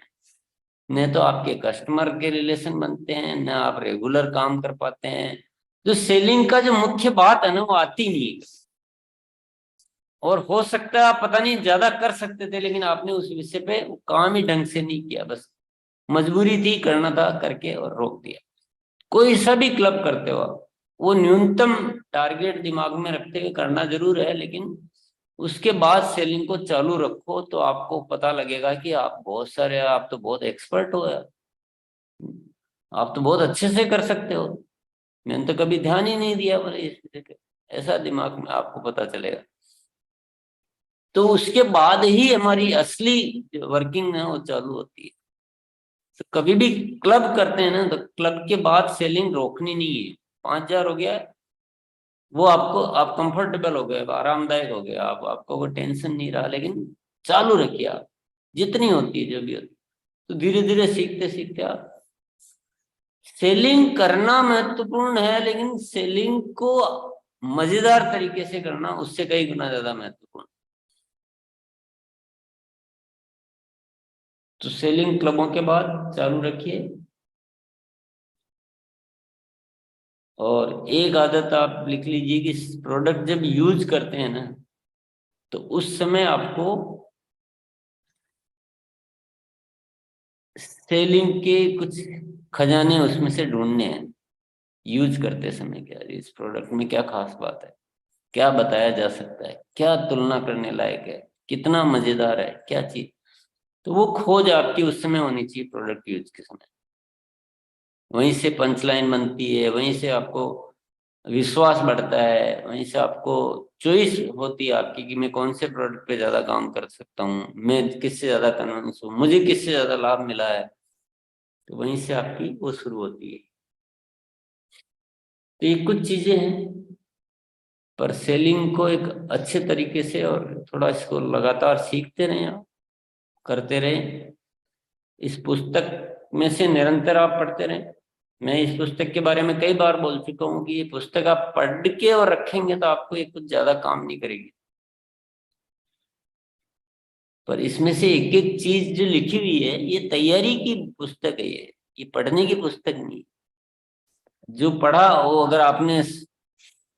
[SPEAKER 1] न तो आपके कस्टमर के रिलेशन बनते हैं, न आप रेगुलर काम कर पाते हैं। जो सेलिंग का जो मुख्य बात है ना वो आती नहीं है। और हो सकता है आप पता नहीं ज्यादा कर सकते थे, लेकिन आपने उस विषय पे काम ही ढंग से नहीं किया, बस मजबूरी थी, करना था, करके और रोक दिया। कोई सा भी क्लब करते हो आप, वो न्यूनतम टारगेट दिमाग में रखते हुए करना जरूर है, लेकिन उसके बाद सेलिंग को चालू रखो तो आपको पता लगेगा कि आप बहुत सारे, आप तो बहुत एक्सपर्ट हो यार, आप तो बहुत अच्छे से कर सकते हो, मैंने तो कभी ध्यान ही नहीं दिया, बोले इस विषय पे, ऐसा दिमाग में आपको पता चलेगा। तो उसके बाद ही हमारी असली वर्किंग है वो चालू होती है। तो कभी भी क्लब करते हैं ना, तो क्लब के बाद सेलिंग रोकनी नहीं है। 5,000 हो गया, वो आपको, आप कंफर्टेबल हो गए, आरामदायक हो गया, आप, आपको कोई टेंशन नहीं रहा, लेकिन चालू रखिए आप, जितनी होती है जो भी होती है। तो धीरे धीरे सीखते सीखते आप, सेलिंग करना महत्वपूर्ण है, लेकिन सेलिंग को मजेदार तरीके से करना उससे कई गुना ज्यादा महत्वपूर्ण। तो सेलिंग क्लबों के बाद चालू रखिए। और एक आदत आप लिख लीजिए कि प्रोडक्ट जब यूज करते हैं ना, तो उस समय आपको सेलिंग के कुछ खजाने उसमें से ढूंढने हैं। यूज करते समय क्या, इस प्रोडक्ट में क्या खास बात है, क्या बताया जा सकता है, क्या तुलना करने लायक है, कितना मजेदार है, क्या चीज। तो वो खोज आपकी उस समय होनी चाहिए, प्रोडक्ट यूज के समय। वहीं से पंचलाइन बनती है, वहीं से आपको विश्वास बढ़ता है, वहीं से आपको चॉइस होती है आपकी कि मैं कौन से प्रोडक्ट पे ज्यादा काम कर सकता हूँ, मैं किससे ज्यादा कन्विंस हूँ, मुझे किससे ज्यादा लाभ मिला है। तो वहीं से आपकी वो शुरू होती है। तो ये कुछ चीजें हैं, पर सेलिंग को एक अच्छे तरीके से और थोड़ा इसको लगातार सीखते रहें आप, करते रहें। इस पुस्तक में से निरंतर आप पढ़ते रहें। मैं इस पुस्तक के बारे में कई बार बोल चुका हूँ कि ये पुस्तक आप पढ़ के और रखेंगे तो आपको ये कुछ ज्यादा काम नहीं करेगी, पर इसमें से एक एक चीज जो लिखी हुई है ये तैयारी की पुस्तक है, ये पढ़ने की पुस्तक नहीं है। जो पढ़ा वो, अगर आपने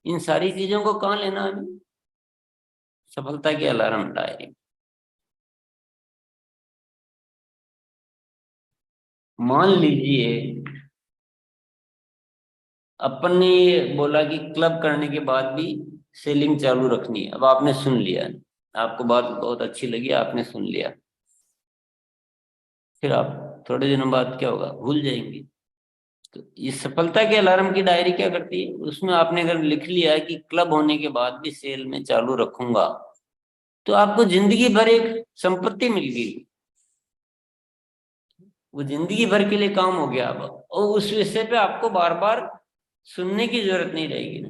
[SPEAKER 1] इन सारी चीजों को कहाँ लेना है अभी, सफलता के अलार्म डायरी। मान लीजिए अपन ने ये बोला कि क्लब करने के बाद भी सेलिंग चालू रखनी है, अब आपने सुन लिया, आपको बात बहुत अच्छी लगी, आपने सुन लिया, फिर आप थोड़े दिनों बाद क्या होगा, भूल जाएंगे। तो ये सफलता के अलार्म की डायरी क्या करती है, उसमें आपने अगर लिख लिया है कि क्लब होने के बाद भी सेल में चालू रखूंगा, तो आपको जिंदगी भर एक संपत्ति मिल गई, वो जिंदगी भर के लिए काम हो गया अब, और उस विषय पे आपको बार बार सुनने की जरूरत नहीं रहेगी ना।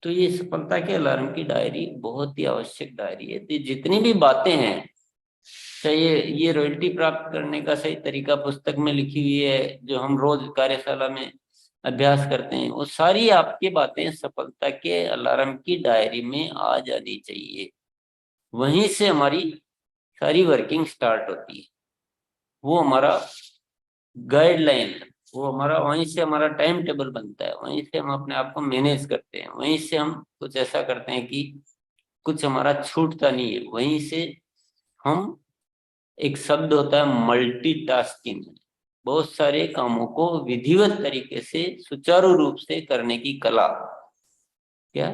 [SPEAKER 1] तो ये सफलता के अलार्म की डायरी बहुत ही आवश्यक डायरी है। तो जितनी भी बातें हैं चाहिए। ये रॉयल्टी प्राप्त करने का सही तरीका पुस्तक में लिखी हुई है, जो हम रोज कार्यशाला में अभ्यास करते हैं, वो सारी आपकी बातें सफलता के अलार्म की डायरी में आ जानी चाहिए। वहीं से हमारी सारी वर्किंग स्टार्ट होती है। वो हमारा गाइडलाइन है, वो हमारा, वहीं से हमारा टाइम टेबल बनता है, वहीं से हम अपने आप को मैनेज करते हैं, वहीं से हम कुछ ऐसा करते हैं कि कुछ हमारा छूटता नहीं है। वहीं से हम, एक शब्द होता है मल्टीटास्किंग, बहुत सारे कामों को विधिवत तरीके से सुचारू रूप से करने की कला। क्या?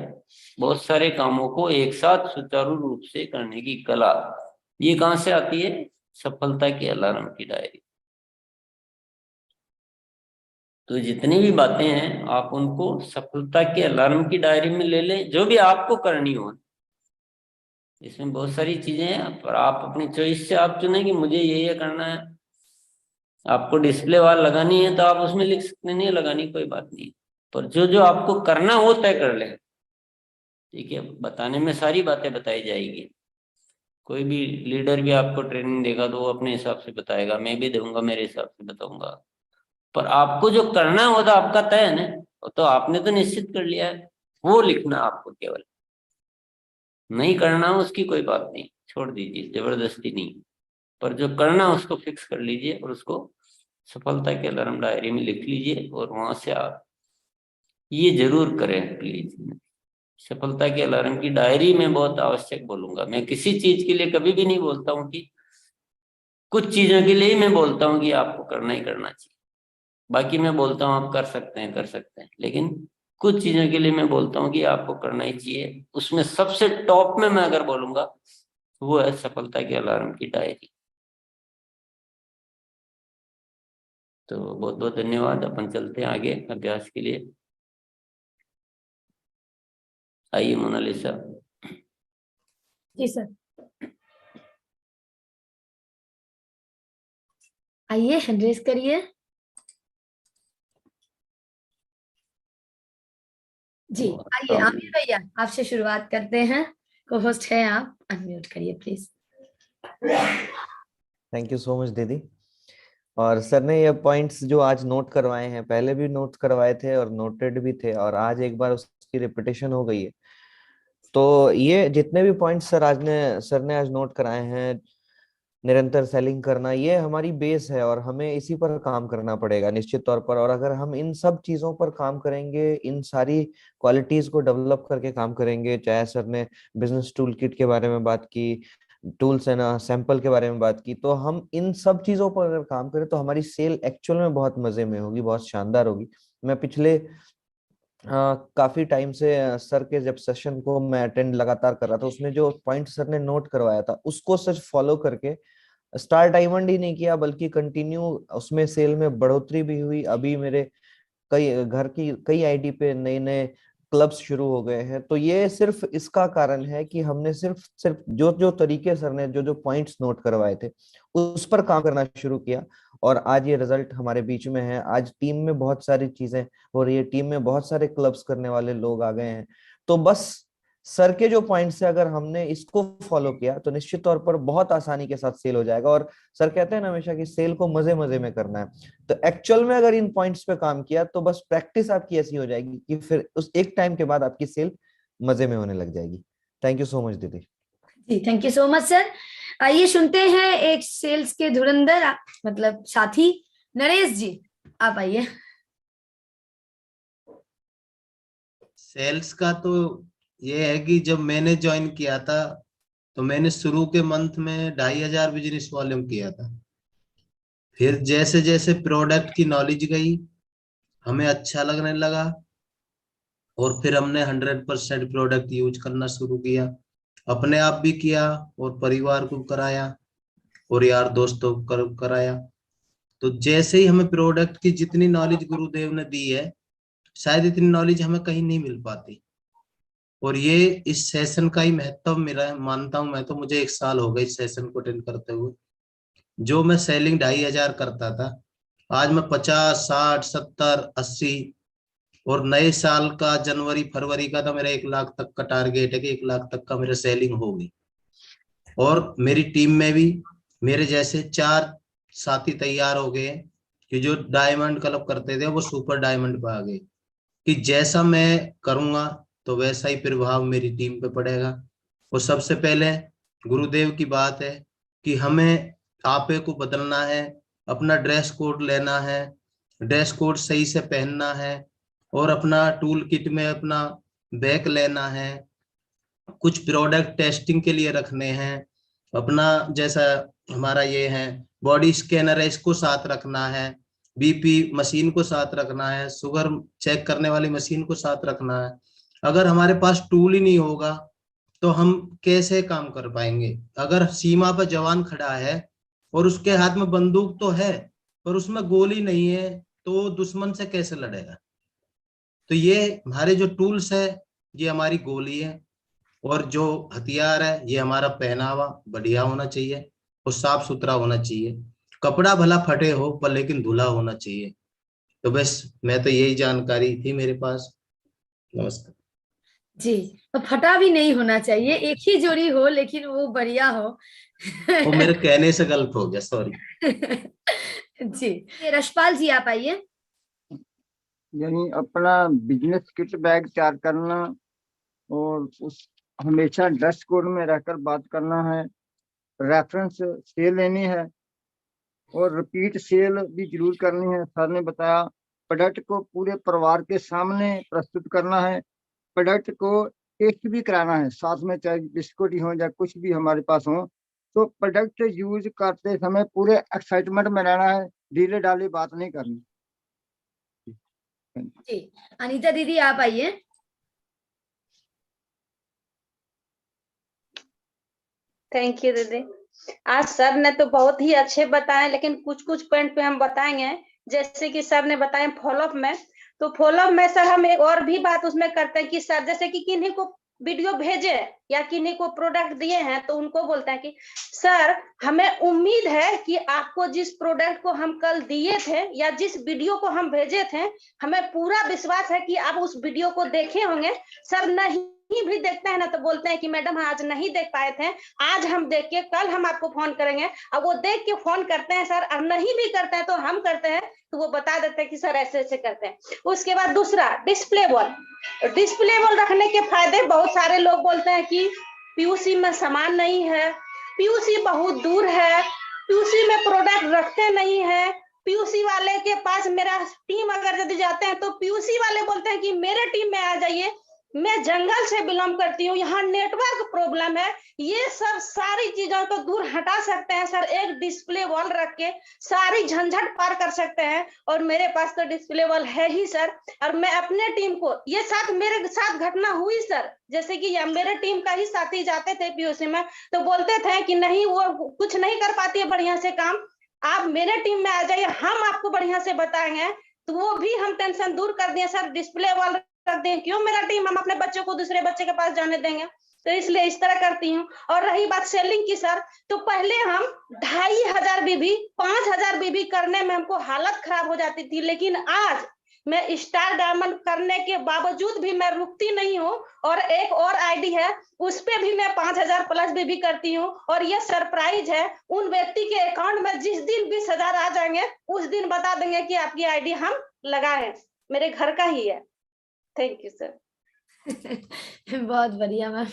[SPEAKER 1] बहुत सारे कामों को एक साथ सुचारू रूप से करने की कला, ये कहाँ से आती है? सफलता के अलार्म की डायरी। तो जितनी भी बातें हैं आप उनको सफलता के अलार्म की डायरी में ले लें, जो भी आपको करनी हो। इसमें बहुत सारी चीजें हैं, पर आप अपनी चॉइस से आप चुनें कि मुझे ये करना है। आपको डिस्प्ले वाल लगानी है तो आप उसमें लिख सकते, नहीं लगानी कोई बात नहीं, पर जो जो आपको करना वो तय कर ले। ठीक है, बताने में सारी बातें बताई जाएगी। कोई भी लीडर भी आपको ट्रेनिंग देगा तो वो अपने हिसाब से बताएगा, मैं भी दूंगा मेरे हिसाब से बताऊंगा। पर आपको जो करना है वो तो आपका तय है ना, वो तो आपने तो निश्चित कर लिया है। वो लिखना आपको केवल, नहीं करना उसकी कोई बात नहीं, छोड़ दीजिए, जबरदस्ती नहीं। पर जो करना उसको फिक्स कर लीजिए और उसको सफलता के अलार्म डायरी में लिख लीजिए, और वहां से आप ये जरूर करें प्लीज। सफलता के अलार्म की डायरी में बहुत आवश्यक बोलूंगा, मैं किसी चीज के लिए कभी भी नहीं बोलता हूँ कि, कुछ चीजों के लिए ही मैं बोलता हूँ कि आपको करना ही करना चाहिए। बाकी मैं बोलता हूँ आप कर सकते हैं, कर सकते हैं, लेकिन कुछ चीजों के लिए मैं बोलता हूँ कि आपको करना ही चाहिए। उसमें सबसे टॉप में मैं अगर बोलूंगा वो है सफलता के अलार्म की डायरी। तो बहुत बहुत धन्यवाद, अपन चलते हैं आगे अभ्यास के लिए। आइए मोनालिसा।
[SPEAKER 2] जी सर, आइए हैंड रेज करिए। जी आइए आमिर भैया, आपसे शुरुआत करते हैं। को होस्ट है आप, अनम्यूट करिए please.
[SPEAKER 3] Thank you so much दीदी। और सर ने ये पॉइंट्स जो आज नोट करवाए हैं, पहले भी नोट करवाए थे और नोटेड भी थे, और आज एक बार उसकी रिपीटेशन हो गई है। तो ये जितने भी पॉइंट्स सर ने आज नोट कराए हैं, निरंतर सेलिंग करना, ये हमारी बेस है और हमें इसी पर काम करना पड़ेगा निश्चित तौर पर। और अगर हम इन सब चीजों पर काम करेंगे, इन सारी क्वालिटीज को डेवलप करके काम करेंगे, चाहे सर ने बिजनेस टूल किट के बारे में बात की, टूल्स एंड सैंपल के बारे में बात की, तो हम इन सब चीजों पर अगर काम करें तो हमारी सेल एक्चुअल में बहुत मजे में होगी, बहुत शानदार होगी। मैं पिछले काफी टाइम से सर के जब सेशन को मैं अटेंड लगातार कर रहा था, उसमें जो पॉइंट सर ने नोट करवाया था उसको सच फॉलो करके स्टार डायमंड ही नहीं किया, बल्कि कंटिन्यू उसमें सेल में बढ़ोतरी भी हुई। अभी मेरे कई घर की कई आईडी पे नए नए क्लब्स शुरू हो गए हैं। तो ये सिर्फ इसका कारण है कि हमने सिर्फ सिर्फ जो जो तरीके सर ने जो जो पॉइंट्स नोट करवाए थे उस पर काम करना शुरू किया, और आज ये रिजल्ट हमारे बीच में है। आज टीम में बहुत सारी चीजें हो रही है, टीम में बहुत सारे क्लब्स करने वाले लोग आ गए हैं। तो बस सर के जो पॉइंट्स है, अगर हमने इसको फॉलो किया तो निश्चित तौर पर बहुत आसानी के साथ सेल हो जाएगा। और सर कहते हैं ना हमेशा कि सेल को मजे मजे में करना है। तो एक्चुअल में अगर इन पॉइंट्स पे काम किया तो बस प्रैक्टिस आपकी ऐसी हो जाएगी कि फिर उस एक टाइम के बाद आपकी सेल मजे में होने लग जाएगी। थैंक यू सो मच दीदी।
[SPEAKER 2] जी thank you so much sir. आइए सुनते हैं एक सेल्स के धुरंधर मतलब साथी नरेश जी, आप आइए।
[SPEAKER 4] सेल्स का तो ये है कि जब मैंने ज्वाइन किया था तो मैंने शुरू के मंथ में 2,500 बिजनेस वॉल्यूम किया था। फिर जैसे जैसे प्रोडक्ट की नॉलेज गई, हमें अच्छा लगने लगा, और फिर हमने 100% प्रोडक्ट यूज करना शुरू किया। अपने आप भी किया और परिवार को कराया और यार दोस्तों को कराया। तो जैसे ही हमें प्रोडक्ट की जितनी नॉलेज गुरुदेव ने दी है, शायद इतनी नॉलेज हमें कहीं नहीं मिल पाती। और ये इस सेशन का ही महत्व मेरा मानता हूं मैं तो। मुझे 1 साल हो गए इस सेशन को अटेंड करते हुए। जो मैं सेलिंग 2,500 करता था, आज मैं 50, 60, 70, 80, और नए साल का जनवरी फरवरी का तो मेरा 1 लाख तक का टारगेट है कि 1 लाख तक का मेरा सेलिंग होगी। और मेरी टीम में भी मेरे जैसे 4 साथी तैयार हो गए कि जो डायमंड क्लब करते थे वो सुपर डायमंड पे आ गए, कि जैसा मैं करूंगा तो वैसा ही प्रभाव मेरी टीम पे पड़ेगा। और सबसे पहले गुरुदेव की बात है कि हमें आपे को बदलना है, अपना ड्रेस कोड लेना है, ड्रेस कोड सही से पहनना है, और अपना टूल किट में अपना बैग लेना है, कुछ प्रोडक्ट टेस्टिंग के लिए रखने हैं, अपना जैसा हमारा ये है बॉडी स्कैनर है इसको साथ रखना है, बीपी मशीन को साथ रखना है, शुगर चेक करने वाली मशीन को साथ रखना है। अगर हमारे पास टूल ही नहीं होगा तो हम कैसे काम कर पाएंगे? अगर सीमा पर जवान खड़ा है और उसके हाथ में बंदूक तो है पर उसमें गोली नहीं है तो दुश्मन से कैसे लड़ेगा? तो ये हमारे जो टूल्स है ये हमारी गोली है, और जो हथियार है ये हमारा पहनावा बढ़िया होना चाहिए और साफ सुथरा होना चाहिए। कपड़ा भला फटे हो पर लेकिन धुला होना चाहिए। तो बस मैं तो यही जानकारी थी मेरे पास। नमस्कार
[SPEAKER 2] जी। और फटा भी नहीं होना चाहिए, एक ही जोड़ी हो लेकिन वो बढ़िया हो।
[SPEAKER 4] वो मेरे कहने से गलत हो गया, सॉरी।
[SPEAKER 2] जी, ये रशपाल जी आप आइए।
[SPEAKER 5] यानी अपना बिजनेस किट बैग तैयार करना और उस हमेशा ड्रेस कोड में रहकर बात करना है, रेफरेंस सेल लेनी है और रिपीट सेल भी जरूर करनी है। सर ने बताया प्रोडक्ट को पूरे परिवार के सामने प्रस्तुत करना है, प्रोडक्ट को टेस्ट भी कराना है साथ में, चाहे बिस्कुट ही हो या कुछ भी हमारे पास हो। तो प्रोडक्ट यूज करते समय पूरे एक्साइटमेंट में रहना है, ढीले ढाले बात नहीं करनी।
[SPEAKER 2] जी, अनीता दीदी आप आइए।
[SPEAKER 6] थैंक यू दीदी। आज सर ने तो बहुत ही अच्छे बताए, लेकिन कुछ कुछ पॉइंट पे हम बताएंगे। जैसे कि सर ने बताया फॉलोअप में, तो फॉलोअप में सर हम एक और भी बात उसमें करते हैं कि सर जैसे कि किन्हीं को वीडियो भेजे या किन्हीं को प्रोडक्ट दिए हैं तो उनको बोलते हैं कि सर हमें उम्मीद है कि आपको जिस प्रोडक्ट को हम कल दिए थे या जिस वीडियो को हम भेजे थे, हमें पूरा विश्वास है कि आप उस वीडियो को देखे होंगे। सर नहीं भी देखते हैं ना तो बोलते हैं कि मैडम आज नहीं देख पाए थे, आज हम देख के कल हम आपको फोन करेंगे। अब वो देख के फोन करते हैं सर, और नहीं भी करते हैं तो हम करते हैं तो वो बता देते हैं कि सर ऐसे ऐसे करते हैं। उसके बाद दूसरा डिस्प्ले वॉल रखने के फायदे बहुत सारे लोग बोलते हैं कि पीयूसी में सामान नहीं है, पीयूसी बहुत दूर है, पीयूसी में प्रोडक्ट रखते नहीं है, पीयूसी वाले के पास मेरा टीम अगर यदि जाते हैं तो पीयूसी वाले बोलते हैं कि मेरे टीम में आ जाइए, मैं जंगल से बिलोंग करती हूँ, यहाँ नेटवर्क प्रॉब्लम है। ये सब सारी चीजों को दूर हटा सकते हैं सर, एक डिस्प्ले वॉल रख के सारी झंझट पार कर सकते हैं। और मेरे पास तो डिस्प्ले वॉल है ही सर, और मैं अपने टीम को, ये साथ मेरे साथ घटना हुई सर, जैसे कि मेरे टीम का ही साथी जाते थे पीयूसी में तो बोलते थे कि नहीं वो कुछ नहीं कर पाती है बढ़िया से काम, आप मेरे टीम में आ जाइए, हम आपको बढ़िया से बताएंगे। तो वो भी हम टेंशन दूर कर दिए सर, डिस्प्ले वॉल रख दें, क्यों मेरा टीम हम अपने बच्चों को दूसरे बच्चे के पास जाने देंगे। तो इसलिए इस तरह करती हूँ। और रही बात सेलिंग की सर, तो पहले हम 2500 बीबी 5000 बीबी करने में हमको हालत खराब हो जाती थी, लेकिन आज मैं स्टार डायमंड करने के बावजूद भी मैं रुकती नहीं हूँ। और एक और आईडी है उस पे भी मैं 5000 प्लस बीबी करती हूँ। और ये सरप्राइज है, उन व्यक्ति के अकाउंट में जिस दिन 20,000 आ जाएंगे उस दिन बता देंगे कि आपकी आईडी हम लगाए, मेरे घर का ही है। Thank you sir.
[SPEAKER 2] बहुत बढ़िया मैम।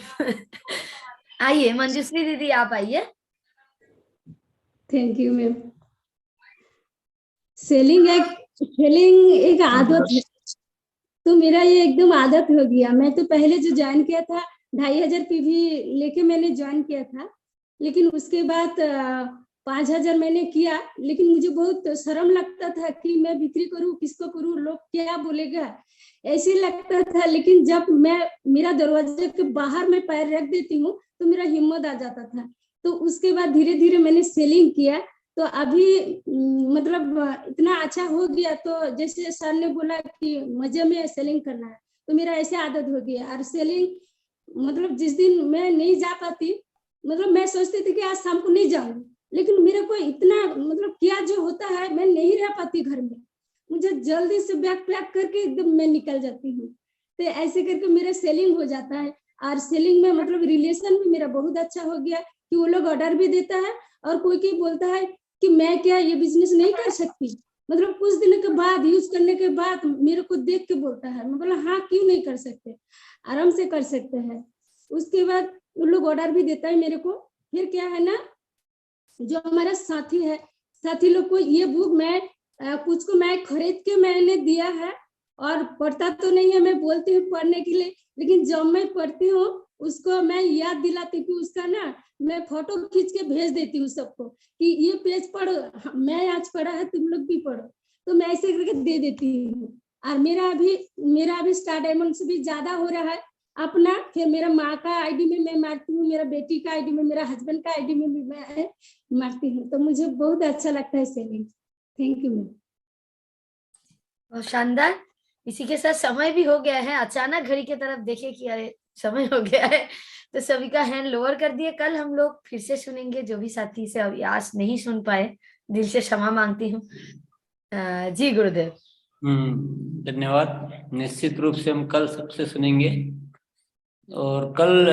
[SPEAKER 2] आइए मंजूश्री दीदी आप आइए।
[SPEAKER 7] Thank you ma'am. सेलिंग एक आदत है, तो मेरा ये एकदम आदत हो गया। मैं तो पहले जो ज्वाइन किया था 2500 पीवी लेके मैंने ज्वाइन किया था, लेकिन उसके बाद 5000 मैंने किया, लेकिन मुझे बहुत शर्म लगता था कि मैं बिक्री करूं, किसको करूं, लोग क्या बोलेगा, ऐसे लगता था। लेकिन जब मैं मेरा दरवाजे के बाहर में पैर रख देती हूँ तो मेरा हिम्मत आ जाता था। तो उसके बाद धीरे धीरे मैंने सेलिंग किया, तो अभी मतलब इतना अच्छा हो गया। तो जैसे सर ने बोला कि मजे में सेलिंग करना है, तो मेरा ऐसे आदत हो गया। और सेलिंग मतलब जिस दिन मैं नहीं जा पाती, मतलब मैं सोचती थी कि आज शाम को नहीं जाऊंगी, लेकिन मेरे को इतना मतलब क्या जो होता है, मैं नहीं रह पाती घर में, मुझे जल्दी से बैग पैक करके एकदम मैं निकल जाती हूँ। तो ऐसे करके मेरा सेलिंग हो जाता है। और सेलिंग में मतलब रिलेशन में मेरा बहुत अच्छा हो गया। कि वो लोग ऑर्डर भी देता है, और कोई बोलता है कि मैं क्या ये बिजनेस नहीं कर सकती, मतलब कुछ दिन के बाद यूज करने के बाद मेरे को देख के बोलता है। मैं बोला हाँ क्यों नहीं कर सकते, आराम से कर सकते हैं। उसके बाद उन लोग ऑर्डर भी देता है मेरे को। फिर क्या है ना, जो हमारा साथी है, साथी लोग को ये बुक मैं कुछ को मैं खरीद के मैंने दिया है, और पढ़ता तो नहीं है, मैं बोलती हूँ पढ़ने के लिए, लेकिन जब मैं पढ़ती हूँ उसको मैं याद दिलाती हूँ, उसका ना मैं फोटो खींच के भेज देती हूँ सबको कि ये पेज पढ़ो, मैं आज पढ़ा है तुम लोग भी पढ़ो, तो मैं ऐसे करके दे देती हूँ। और मेरा अभी स्टार डायमंड से भी ज्यादा हो रहा है अपना। फिर मेरा माँ का आईडी में मैं मारती हूँ, मेरा बेटी का आईडी में, मेरा हस्बैंड का आईडी में भी मैं मारती हूँ, तो मुझे बहुत अच्छा लगता है सेलिंग। Thank you ma'am.
[SPEAKER 2] बहुत शानदार। इसी के साथ समय भी हो गया है, अचानक घड़ी की तरफ देखे कि अरे समय हो गया है, तो सभी का हैंड लोअर कर दिए। कल हम लोग फिर से सुनेंगे, जो भी साथी से अभी आज नहीं सुन पाए दिल से क्षमा मांगती हूँ। जी गुरुदेव।
[SPEAKER 1] धन्यवाद। निश्चित रूप से हम कल सबसे सुनेंगे, और कल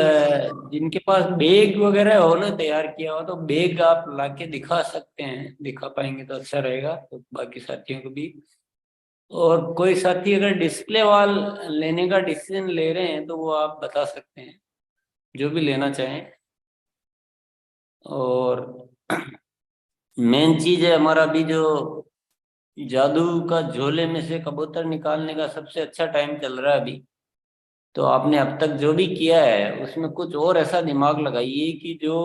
[SPEAKER 1] जिनके पास बैग वगैरह हो ना तैयार किया हो, तो बैग आप लाके दिखा सकते हैं, दिखा पाएंगे तो अच्छा रहेगा, तो बाकी साथियों को भी। और कोई साथी अगर डिस्प्ले वॉल लेने का डिसीजन ले रहे हैं तो वो आप बता सकते हैं, जो भी लेना चाहें। और मेन चीज है हमारा भी जो जादू का झोले में से कबूतर निकालने का सबसे अच्छा टाइम चल रहा है अभी। तो आपने अब तक जो भी किया है उसमें कुछ और ऐसा दिमाग लगाइए कि जो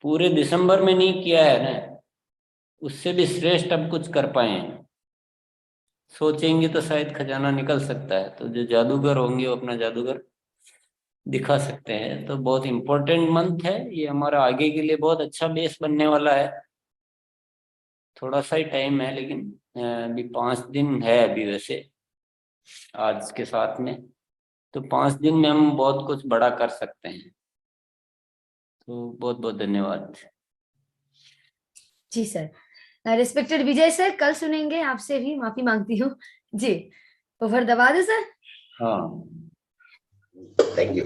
[SPEAKER 1] पूरे दिसंबर में नहीं किया है ना, उससे भी श्रेष्ठ अब कुछ कर पाए। सोचेंगे तो शायद खजाना निकल सकता है। तो जो जादूगर होंगे वो अपना जादूगर दिखा सकते हैं। तो बहुत इम्पोर्टेंट मंथ है ये हमारा, आगे के लिए बहुत अच्छा बेस बनने वाला है। थोड़ा सा ही टाइम है, लेकिन अभी 5 दिन है अभी वैसे आज के साथ में, तो 5 दिन में हम बहुत कुछ बड़ा कर सकते हैं। तो बहुत बहुत धन्यवाद।
[SPEAKER 2] जी सर। रिस्पेक्टेड विजय सर, कल सुनेंगे, आपसे भी माफी मांगती हूँ जी। ओवर दबा दो सर।
[SPEAKER 1] हाँ,
[SPEAKER 4] थैंक यू।